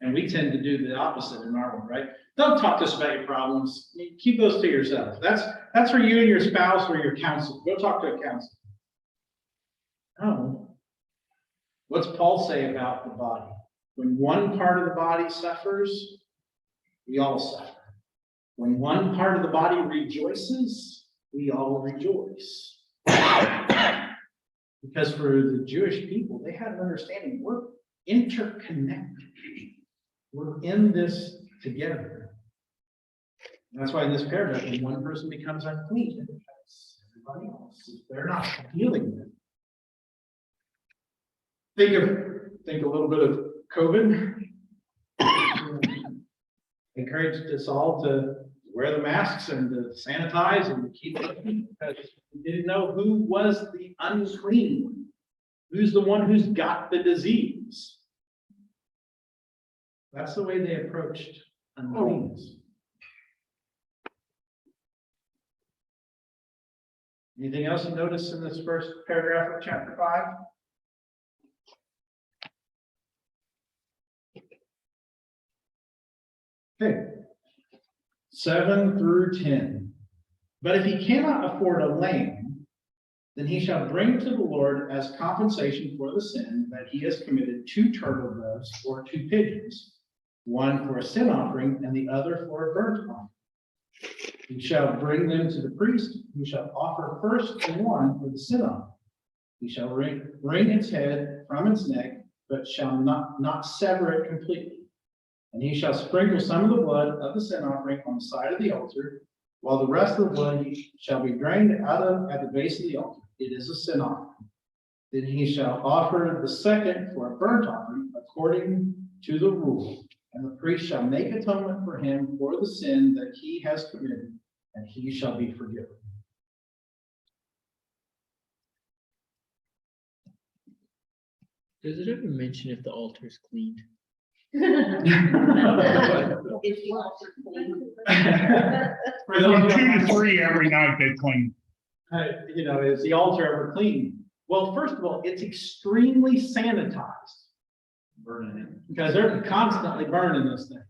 And we tend to do the opposite in our world, right? Don't talk to us about your problems. Keep those to yourself. That's for you and your spouse or your counselor. Go talk to a counselor. No. What's Paul say about the body? When one part of the body suffers, we all suffer. When one part of the body rejoices, we all rejoice. Because for the Jewish people, they had an understanding we're interconnected. We're in this together. And that's why in this paragraph, when one person becomes unclean, it affects everybody else. If they're not dealing with it. Think a little bit of COVID. Encouraged us all to wear the masks and to sanitize and to keep it, because we didn't know who was the unclean one. Who's the one who's got the disease? That's the way they approached uncleanness. Anything else you notice in this first paragraph of chapter 5? Okay. 7 through 10. But if he cannot afford a lamb, then he shall bring to the Lord as compensation for the sin that he has committed 2 turtle doves or 2 pigeons, one for a sin offering and the other for a burnt offering. He shall bring them to the priest, who shall offer first the one for the sin offering. He shall wring its head from its neck, but shall not sever it completely. And he shall sprinkle some of the blood of the sin offering on the side of the altar, while the rest of the blood shall be drained out of at the base of the altar. It is a sin offering. Then he shall offer the second for a burnt offering according to the rule. And the priest shall make atonement for him for the sin that he has committed, and he shall be forgiven. Does it ever mention if the altar is cleaned? For those From who 2 don't to 3 every night they clean. is the altar ever clean? Well, first of all, it's extremely sanitized. Burning it. Because they're constantly burning this thing.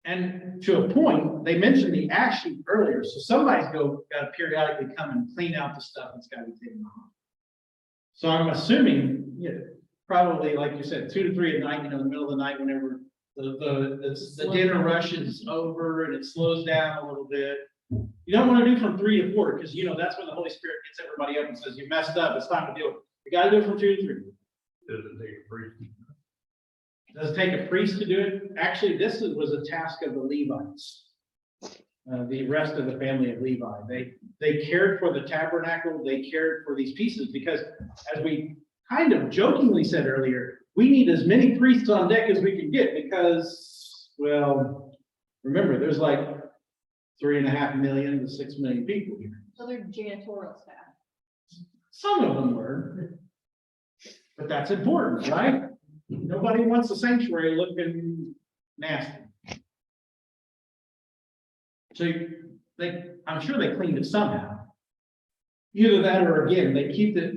And to a point, they mentioned the ash heap earlier. So somebody's got to periodically come and clean out the stuff that's got to be taken off. So I'm assuming, probably, like you said, 2 to 3 at night, in the middle of the night, whenever the dinner rush is over and it slows down a little bit. You don't want to do from 3 to 4, because that's when the Holy Spirit gets everybody up and says, you messed up, it's time to deal with it. You got to do it from 2 to 3. Does it take a priest? Does it take a priest to do it? Actually, this was a task of the Levites. The rest of the family of Levi. They cared for the tabernacle, they cared for these pieces, because as we kind of jokingly said earlier, we need as many priests on deck as we can get because, well, remember, there's like 3.5 million to 6 million people here. So they're janitorial staff. Some of them were. But that's important, right? Nobody wants the sanctuary looking nasty. So I'm sure they cleaned it somehow. Either that or again, they keep it,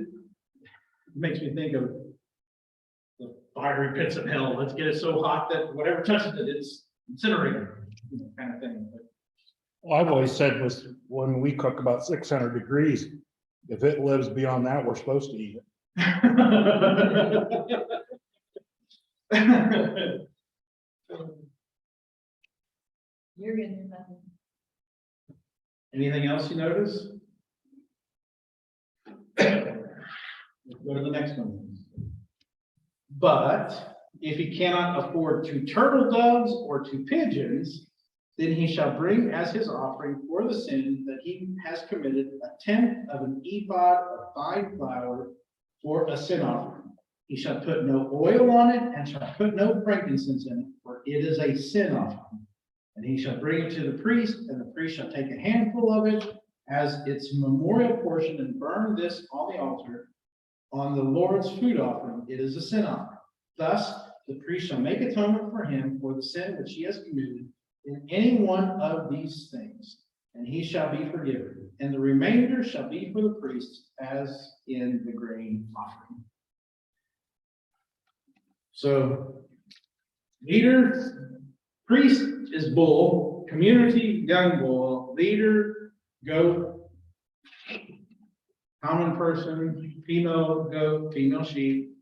makes me think of the fiery pits of hell. Let's get it so hot that whatever touches it, it's incinerated, kind of thing. Well, I've always said was when we cook about 600 degrees, if it lives beyond that, we're supposed to eat it. You're getting nothing. Anything else you notice? Let's go to the next one. But if he cannot afford 2 turtle doves or 2 pigeons, then he shall bring as his offering for the sin that he has committed 1/10 of an ephod of fine flour for a sin offering. He shall put no oil on it and shall put no frankincense in it, for it is a sin offering. And he shall bring it to the priest, and the priest shall take a handful of it as its memorial portion and burn this on the altar on the Lord's food offering. It is a sin offering. Thus, the priest shall make atonement for him for the sin which he has committed in any one of these things, and he shall be forgiven. And the remainder shall be for the priest as in the grain offering. So, leader, priest is bull, community, young bull, leader, goat, common person, female goat, female sheep.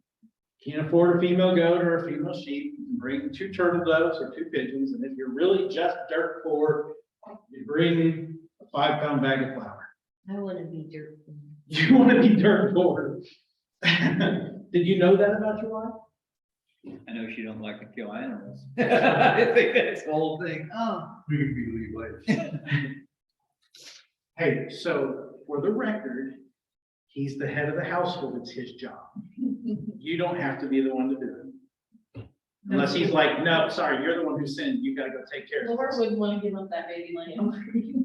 Can't afford a female goat or a female sheep, you can bring 2 turtle doves or 2 pigeons, and if you're really just dirt poor, you bring a 5-pound bag of flour. I want to be dirt. You want to be dirt poor. Did you know that about your wife? I know she don't like to kill animals. I think that's the whole thing. Oh, We could be Levites. Hey, so for the record, he's the head of the household, it's his job. You don't have to be the one to do it. Unless he's like, no, sorry, you're the one who sinned, you gotta go take care of Laura it. wouldn't want to give up that baby lamb.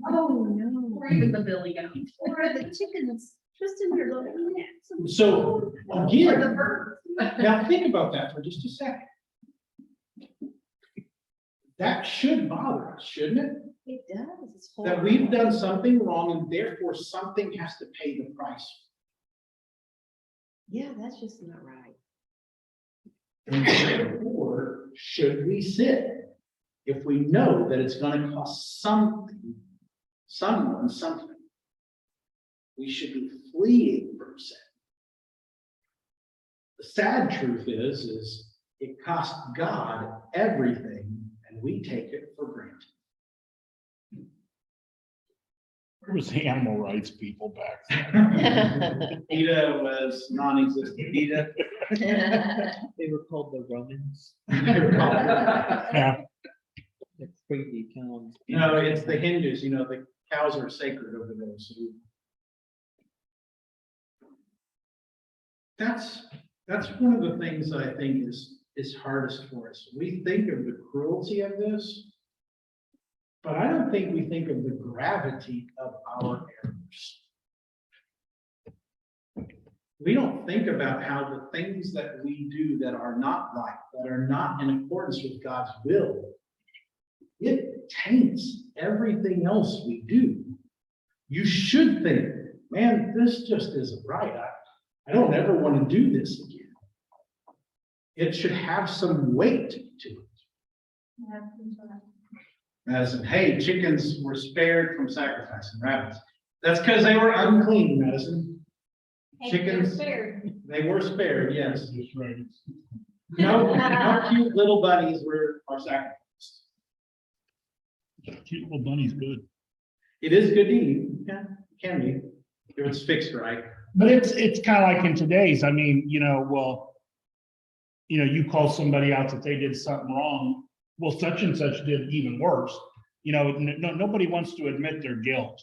oh, no. Or even the billy goat. Or the chickens, just in your little nets. So, Or again, the bird. now think about that for just a second. That should bother us, shouldn't it? It does, it's That horrible. we've done something wrong and therefore something has to pay the price. Yeah, that's just not right. And therefore, should we sit if we know that it's gonna cost someone something? We should be fleeing from sin. The sad truth is it cost God everything and we take it for granted. Where was the animal rights people back then? PETA was non-existent. PETA. They were called the Romans. Yeah, It's crazy. No, it's the Hindus, the cows are sacred over there, so. That's one of the things that I think is hardest for us. We think of the cruelty of this, but I don't think we think of the gravity of our errors. We don't think about how the things that we do that are not right, that are not in accordance with God's will, it taints everything else we do. You should think, man, this just isn't right. I don't ever want to do this again. It should have some weight to it. Madison, hey, chickens were spared from sacrificing rabbits. That's because they were unclean, Madison. Chickens, they were spared, yes. that's right. No, our cute little bunnies are sacrificed. Cute little bunny's good. It is good to eat, yeah, can be, if it's fixed right. But it's kind of like in today's, I mean, you call somebody out that they did something wrong. Well, such and such did even worse. Nobody wants to admit their guilt.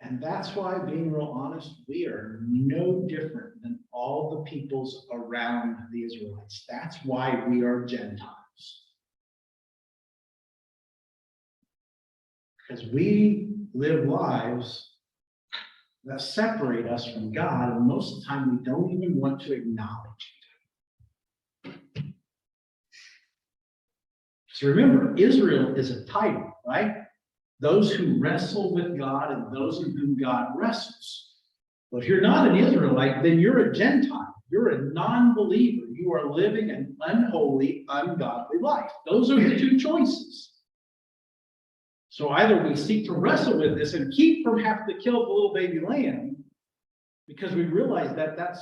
And that's why, being real honest, we are no different than all the peoples around the Israelites. That's why we are Gentiles. Because we live lives that separate us from God, and most of the time we don't even want to acknowledge it. So remember, Israel is a title, right? Those who wrestle with God and those in whom God wrestles. Well, if you're not an Israelite, then you're a Gentile. You're a non-believer. You are living an unholy, ungodly life. Those are the two choices. So either we seek to wrestle with this and keep from having to kill the little baby lamb because we realize that that's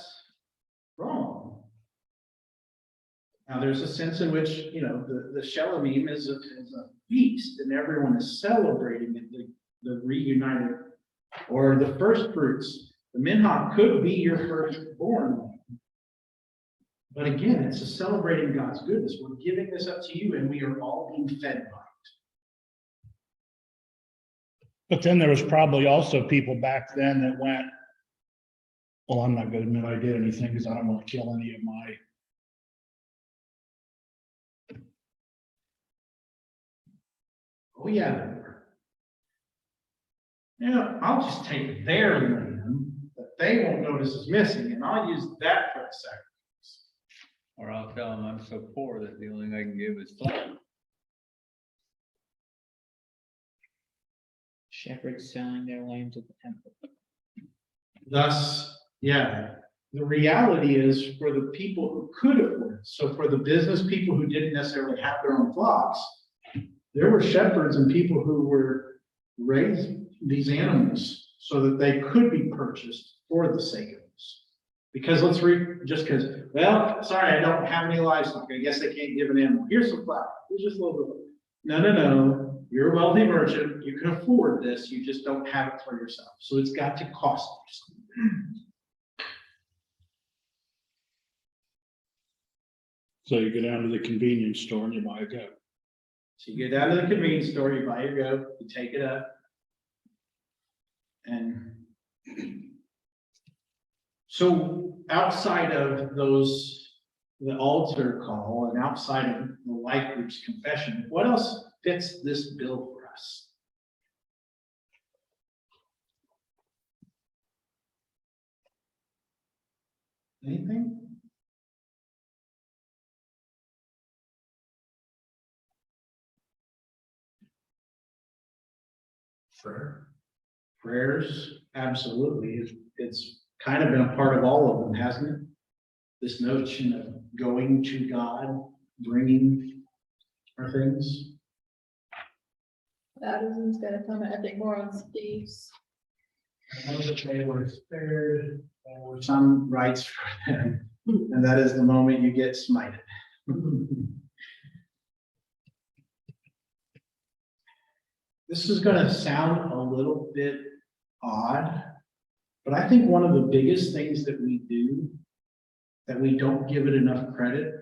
wrong. Now, there's a sense in which, the Shalomim is a feast and everyone is celebrating it, the reunited, or the first fruits. The minhag could be your firstborn lamb. But again, it's a celebrating God's goodness. We're giving this up to you and we are all being fed by it. But then there was probably also people back then that went, well, I'm not going to admit I did anything because I don't want to kill any of my. Oh, yeah, they were. I'll just take their lamb that they won't notice is missing, and I'll use that for a sacrifice. Or I'll tell them I'm so poor that the only thing I can give is flour. Shepherds selling their lambs at the temple. Thus, the reality is for the people who could afford it, so for the business people who didn't necessarily have their own flocks, there were shepherds and people who were raising these animals so that they could be purchased for the sake of this. Because let's read, just because, well, sorry, I don't have any livestock. I guess I can't give an animal. Here's some flour. Here's just a little bit. No. You're a wealthy merchant. You can afford this. You just don't have it for yourself. So it's got to cost you something. So you go down to the convenience store and you buy a goat. So you go down to the convenience store, you buy your goat, you take it up. And so outside of the altar call and outside of the life group's confession, what else fits this bill for us? Anything? Prayers, absolutely. It's kind of been a part of all of them, hasn't it? This notion of going to God, bringing our things. Addison's got a comment, I think, more on Steve's. I know that they were spared, there were some rights for them, and that is the moment you get smited. This is going to sound a little bit odd, but I think one of the biggest things that we do that we don't give it enough credit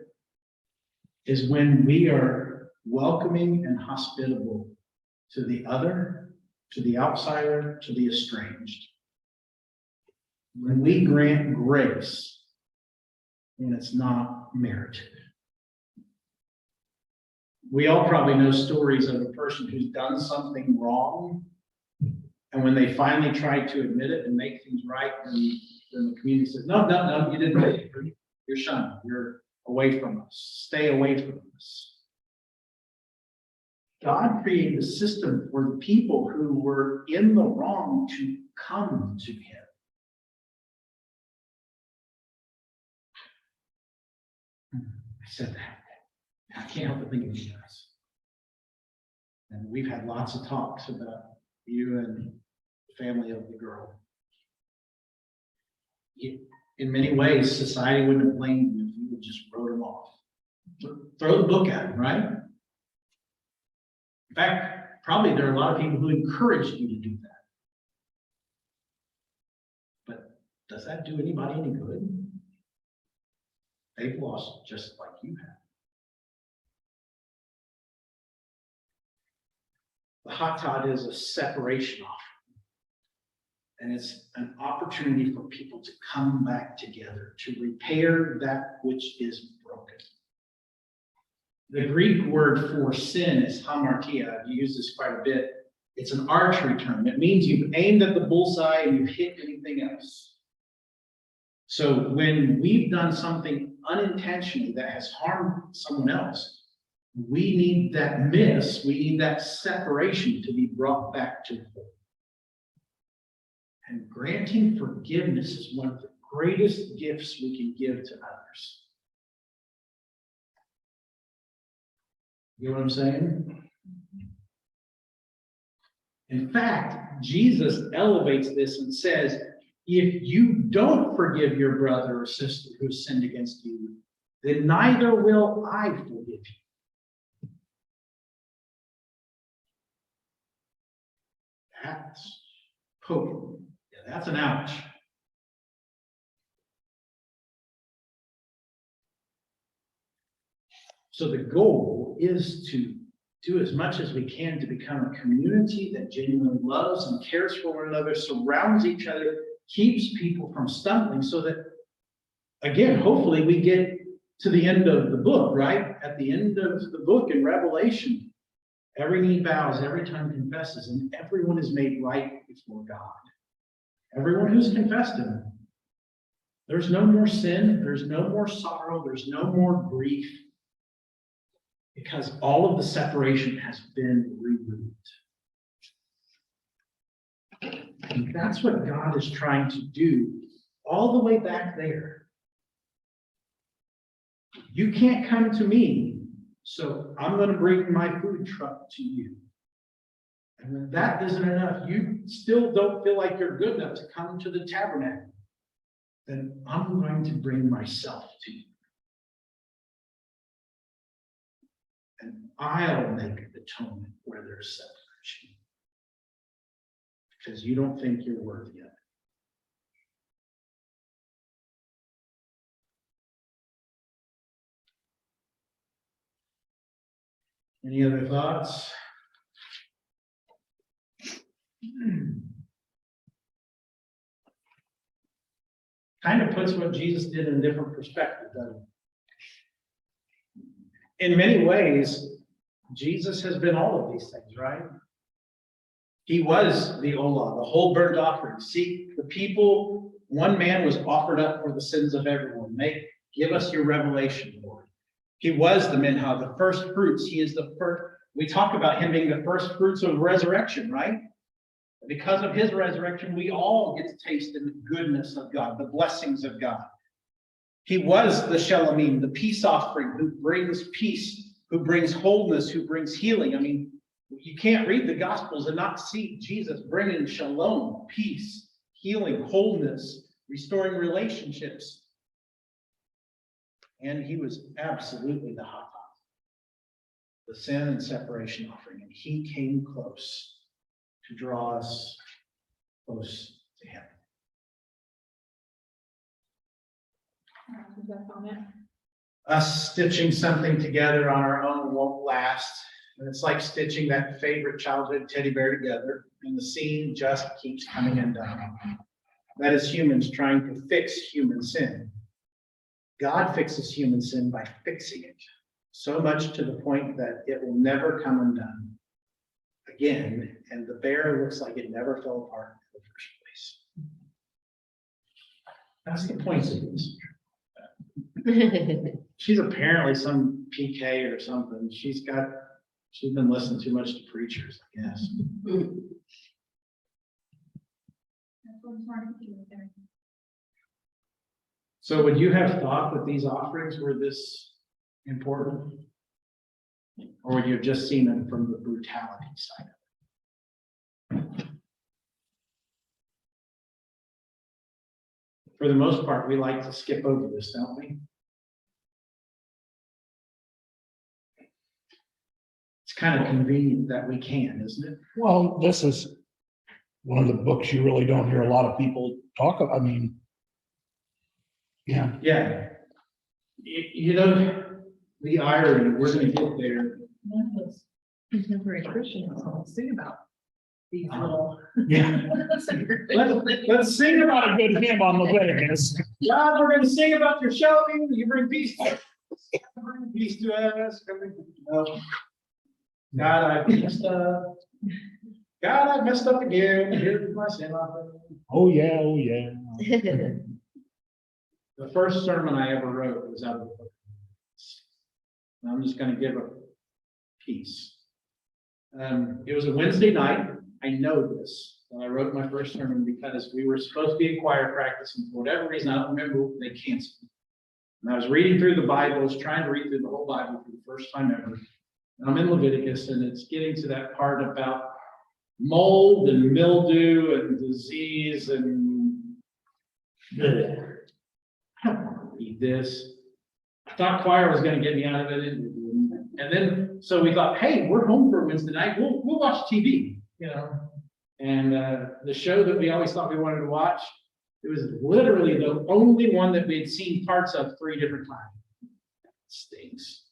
is when we are welcoming and hospitable to the other, to the outsider, to the estranged. When we grant grace when it's not merited. We all probably know stories of a person who's done something wrong, and when they finally try to admit it and make things right, then the community says, no, you didn't make it. You're shunned. You're away from us. Stay away from us. God created a system for the people who were in the wrong to come to him. I said that. I can't help but think of you guys. And we've had lots of talks about you and the family of the girl. In many ways, society wouldn't have blamed you if you would just wrote them off. Throw the book at them, right? In fact, probably there are a lot of people who encouraged you to do that. But does that do anybody any good? They've lost just like you have. The Hatat is a separation offering. And it's an opportunity for people to come back together, to repair that which is broken. The Greek word for sin is hamartia. I've used this quite a bit. It's an archery term. It means you've aimed at the bullseye and you've hit anything else. So when we've done something unintentionally that has harmed someone else, we need that we need that separation to be brought back to whole. And granting forgiveness is one of the greatest gifts we can give to others. You know what I'm saying? In fact, Jesus elevates this and says, if you don't forgive your brother or sister who sinned against you, then neither will I forgive you. That's potent. Yeah, that's an ouch. So the goal is to do as much as we can to become a community that genuinely loves and cares for one another, surrounds each other, keeps people from stumbling, so that, again, hopefully we get to the end of the book, right? At the end of the book in Revelation, every knee bows, every tongue confesses, and everyone is made right before God. Everyone who's confessed Him. There's no more sin, there's no more sorrow, there's no more grief, because all of the separation has been removed. And that's what God is trying to do all the way back there. You can't come to me, so I'm going to bring my food truck to you. And when that isn't enough, you still don't feel like you're good enough to come to the tabernacle, then I'm going to bring myself to you. And I'll make atonement where there's separation. Because you don't think you're worthy of it. Any other thoughts? Kind of puts what Jesus did in a different perspective, doesn't it? In many ways, Jesus has been all of these things, right? He was the Olah, the whole burnt offering. See, the people, one man was offered up for the sins of everyone. Give us your revelation, Lord. He was the Minha, the first fruits. He is the first. We talk about him being the first fruits of resurrection, right? Because of his resurrection, we all get to taste the goodness of God, the blessings of God. He was the Shalomim, the peace offering, who brings peace, who brings wholeness, who brings healing. I mean, you can't read the Gospels and not see Jesus bringing shalom, peace, healing, wholeness, restoring relationships. And he was absolutely the hot the sin and separation offering. And he came close to draw us close to him. Is that comment? Us stitching something together on our own won't last. And it's like stitching that favorite childhood teddy bear together, and the seam just keeps coming undone. That is humans trying to fix human sin. God fixes human sin by fixing it, so much to the point that it will never come undone again, and the bear looks like it never fell apart in the first place. That's the point of this. She's apparently some PK or something. She's been listening too much to preachers, I guess. So would you have thought that these offerings were this important? Or would you have just seen them from the brutality side of it? For the most part, we like to skip over this, don't we? It's kind of convenient that we can, isn't it? Well, this is one of the books you really don't hear a lot of people talk about. I mean, yeah. Yeah. You know, the irony, we're going to get there. Contemporary Christians, all think about. these little. Yeah. Let's sing about Not a good hymn on Leviticus. God, we're gonna sing about your showing, you bring peace to us. Bring peace to us. God, I messed up. God, I messed up again. Here's my sin offering. Oh, yeah, oh, yeah. The first sermon I ever wrote was out of the book. And I'm just gonna give a piece. It was a Wednesday night. I know this. And I wrote my first sermon because we were supposed to be in choir practice, and for whatever reason, I don't remember, they canceled. And I was reading through the Bible, I was trying to read through the whole Bible for the first time ever. And I'm in Leviticus, and it's getting to that part about mold and mildew and disease and I don't want to read this. I thought choir was going to get me out of it. And then, so we thought, hey, we're home for Wednesday night. We'll watch TV, you know. And the show that we always thought we wanted to watch, it was literally the only one that we had seen parts of 3 different times. It stinks.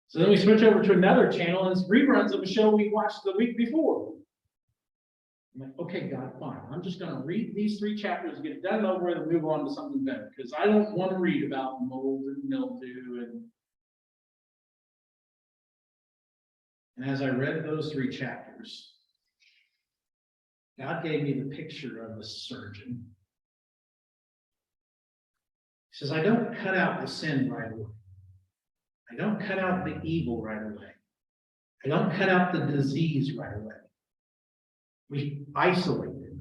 So then we switch over to another channel, and it's reruns of a show we watched the week before. I'm like, okay, God, fine. I'm just going to read these 3 chapters, get it done over with, and move on to something better, because I don't want to read about mold and mildew. And as I read those 3 chapters, God gave me the picture of a surgeon. He says, I don't cut out the sin right away. I don't cut out the evil right away. I don't cut out the disease right away. We isolate it.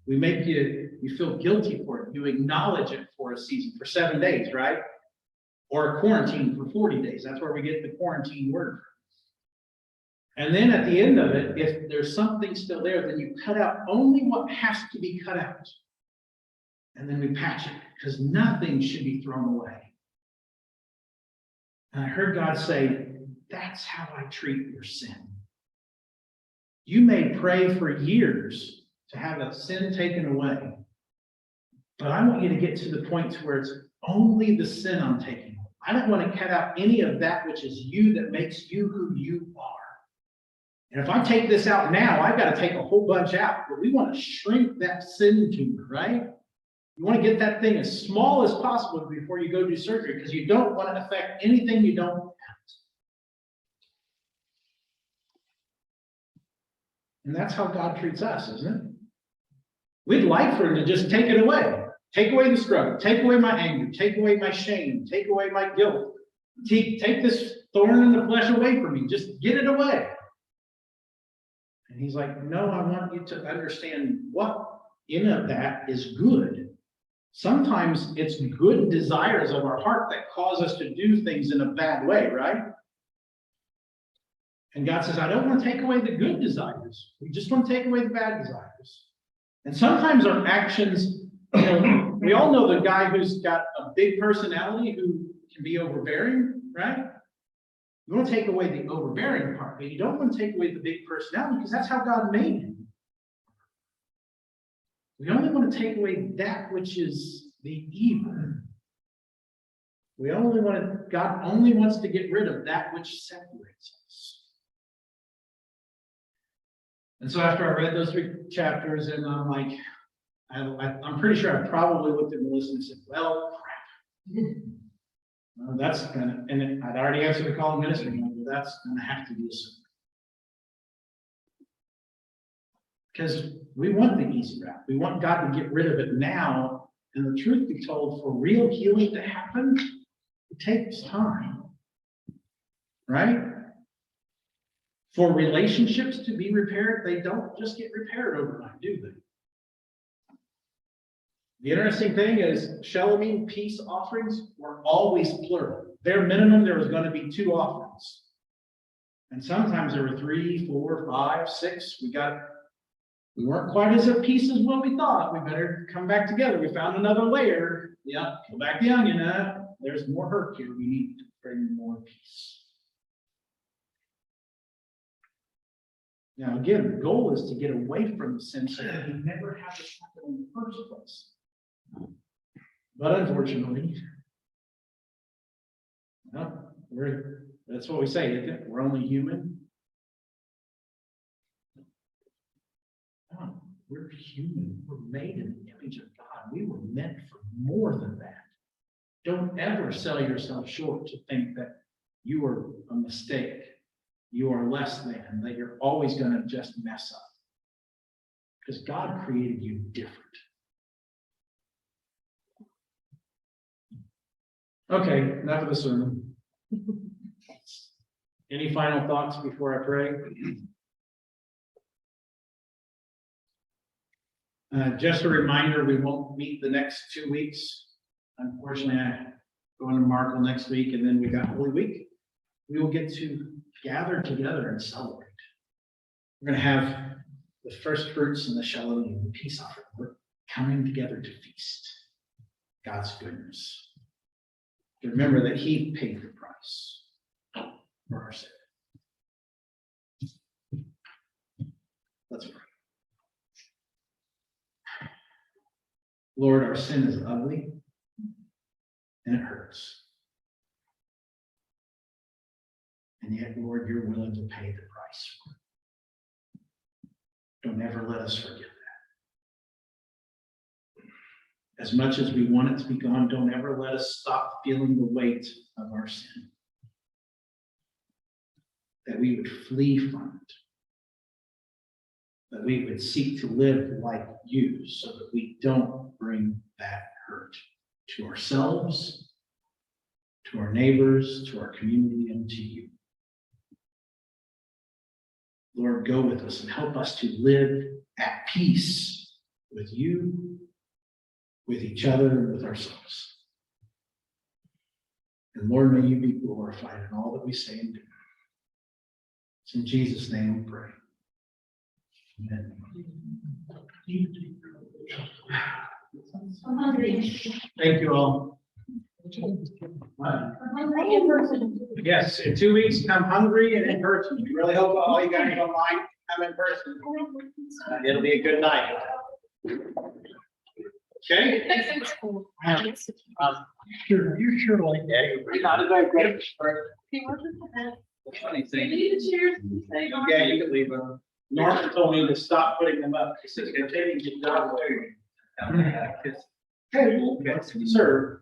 We make you feel guilty for it. You acknowledge it for a season, for 7 days, right? Or a quarantine for 40 days. That's where we get the quarantine word. And then at the end of it, if there's something still there, then you cut out only what has to be cut out. And then we patch it, because nothing should be thrown away. And I heard God say, that's how I treat your sin. You may pray for years to have a sin taken away, but I want you to get to the point where it's only the sin I'm taking away. I don't want to cut out any of that which is you that makes you who you are. And if I take this out now, I've got to take a whole bunch out, but we want to shrink that sin tumor, right? You want to get that thing as small as possible before you go do surgery, because you don't want to affect anything you don't have. And that's how God treats us, isn't it? We'd like for him to just take it away. Take away the struggle. Take away my anger. Take away my shame. Take away my guilt. Take this thorn in the flesh away from me. Just get it away. And he's like, no, I want you to understand what in of that is good. Sometimes it's good desires of our heart that cause us to do things in a bad way, right? And God says, I don't want to take away the good desires. We just want to take away the bad desires. And sometimes our actions, you know, we all know the guy who's got a big personality who can be overbearing, right? You want to take away the overbearing part, but you don't want to take away the big personality, because that's how God made him. We only want to take away that which is the evil. God only wants to get rid of that which separates us. And so after I read those 3 chapters, and I'm like, I'm pretty sure I probably looked at Melissa and said, well, crap. That's gonna, and I'd already answered the call of ministry, but that's gonna have to be a sin. Because we want the easy route. We want God to get rid of it now. And the truth be told, for real healing to happen, it takes time. Right? For relationships to be repaired, they don't just get repaired overnight, do they? The interesting thing is, Shalomim peace offerings were always plural. Bare minimum, there was going to be 2 offerings. And sometimes there were 3, 4, 5, 6. We weren't quite as at peace as what we thought. We better come back together. We found another layer. Yeah, peel back the onion. There's more hurt here. We need to bring more peace. Now, again, the goal is to get away from the sin so that we never have this happen in the first place. But unfortunately, well, that's what we say, isn't it? We're only human. we're human, we're made in the image of God. We were meant for more than that. Don't ever sell yourself short to think that you are a mistake, you are less than, that you're always going to just mess up. Because God created you different. Okay, enough of the sermon. Any final thoughts before I pray? Just a reminder, we won't meet the next 2 weeks. Unfortunately, I'm going to Markle next week, and then we got Holy Week. We will get to gather together and celebrate. We're going to have the first fruits and the shalom and the peace offering. We're coming together to feast God's goodness. Remember that He paid the price for our sin. Let's pray. Lord, our sin is ugly and it hurts. And yet, Lord, you're willing to pay the price for it. Don't ever let us forget that. As much as we want it to be gone, don't ever let us stop feeling the weight of our sin. That we would flee from it. That we would seek to live like you so that we don't bring that hurt to ourselves, to our neighbors, to our community, and to you. Lord, go with us and help us to live at peace with you, with each other, and with ourselves. And Lord, may you be glorified in all that we say and do. It's in Jesus' name we pray. Amen. Thank you all. Yes, in 2 weeks, come hungry and in person. We really hope all you guys don't mind come in person. It'll be a good night. Okay? Sure, you sure like that. Not as I great. Funny thing. Yeah, you can leave them. Norman told me to stop putting them up. He says, you're taking your job away. Okay. Sir.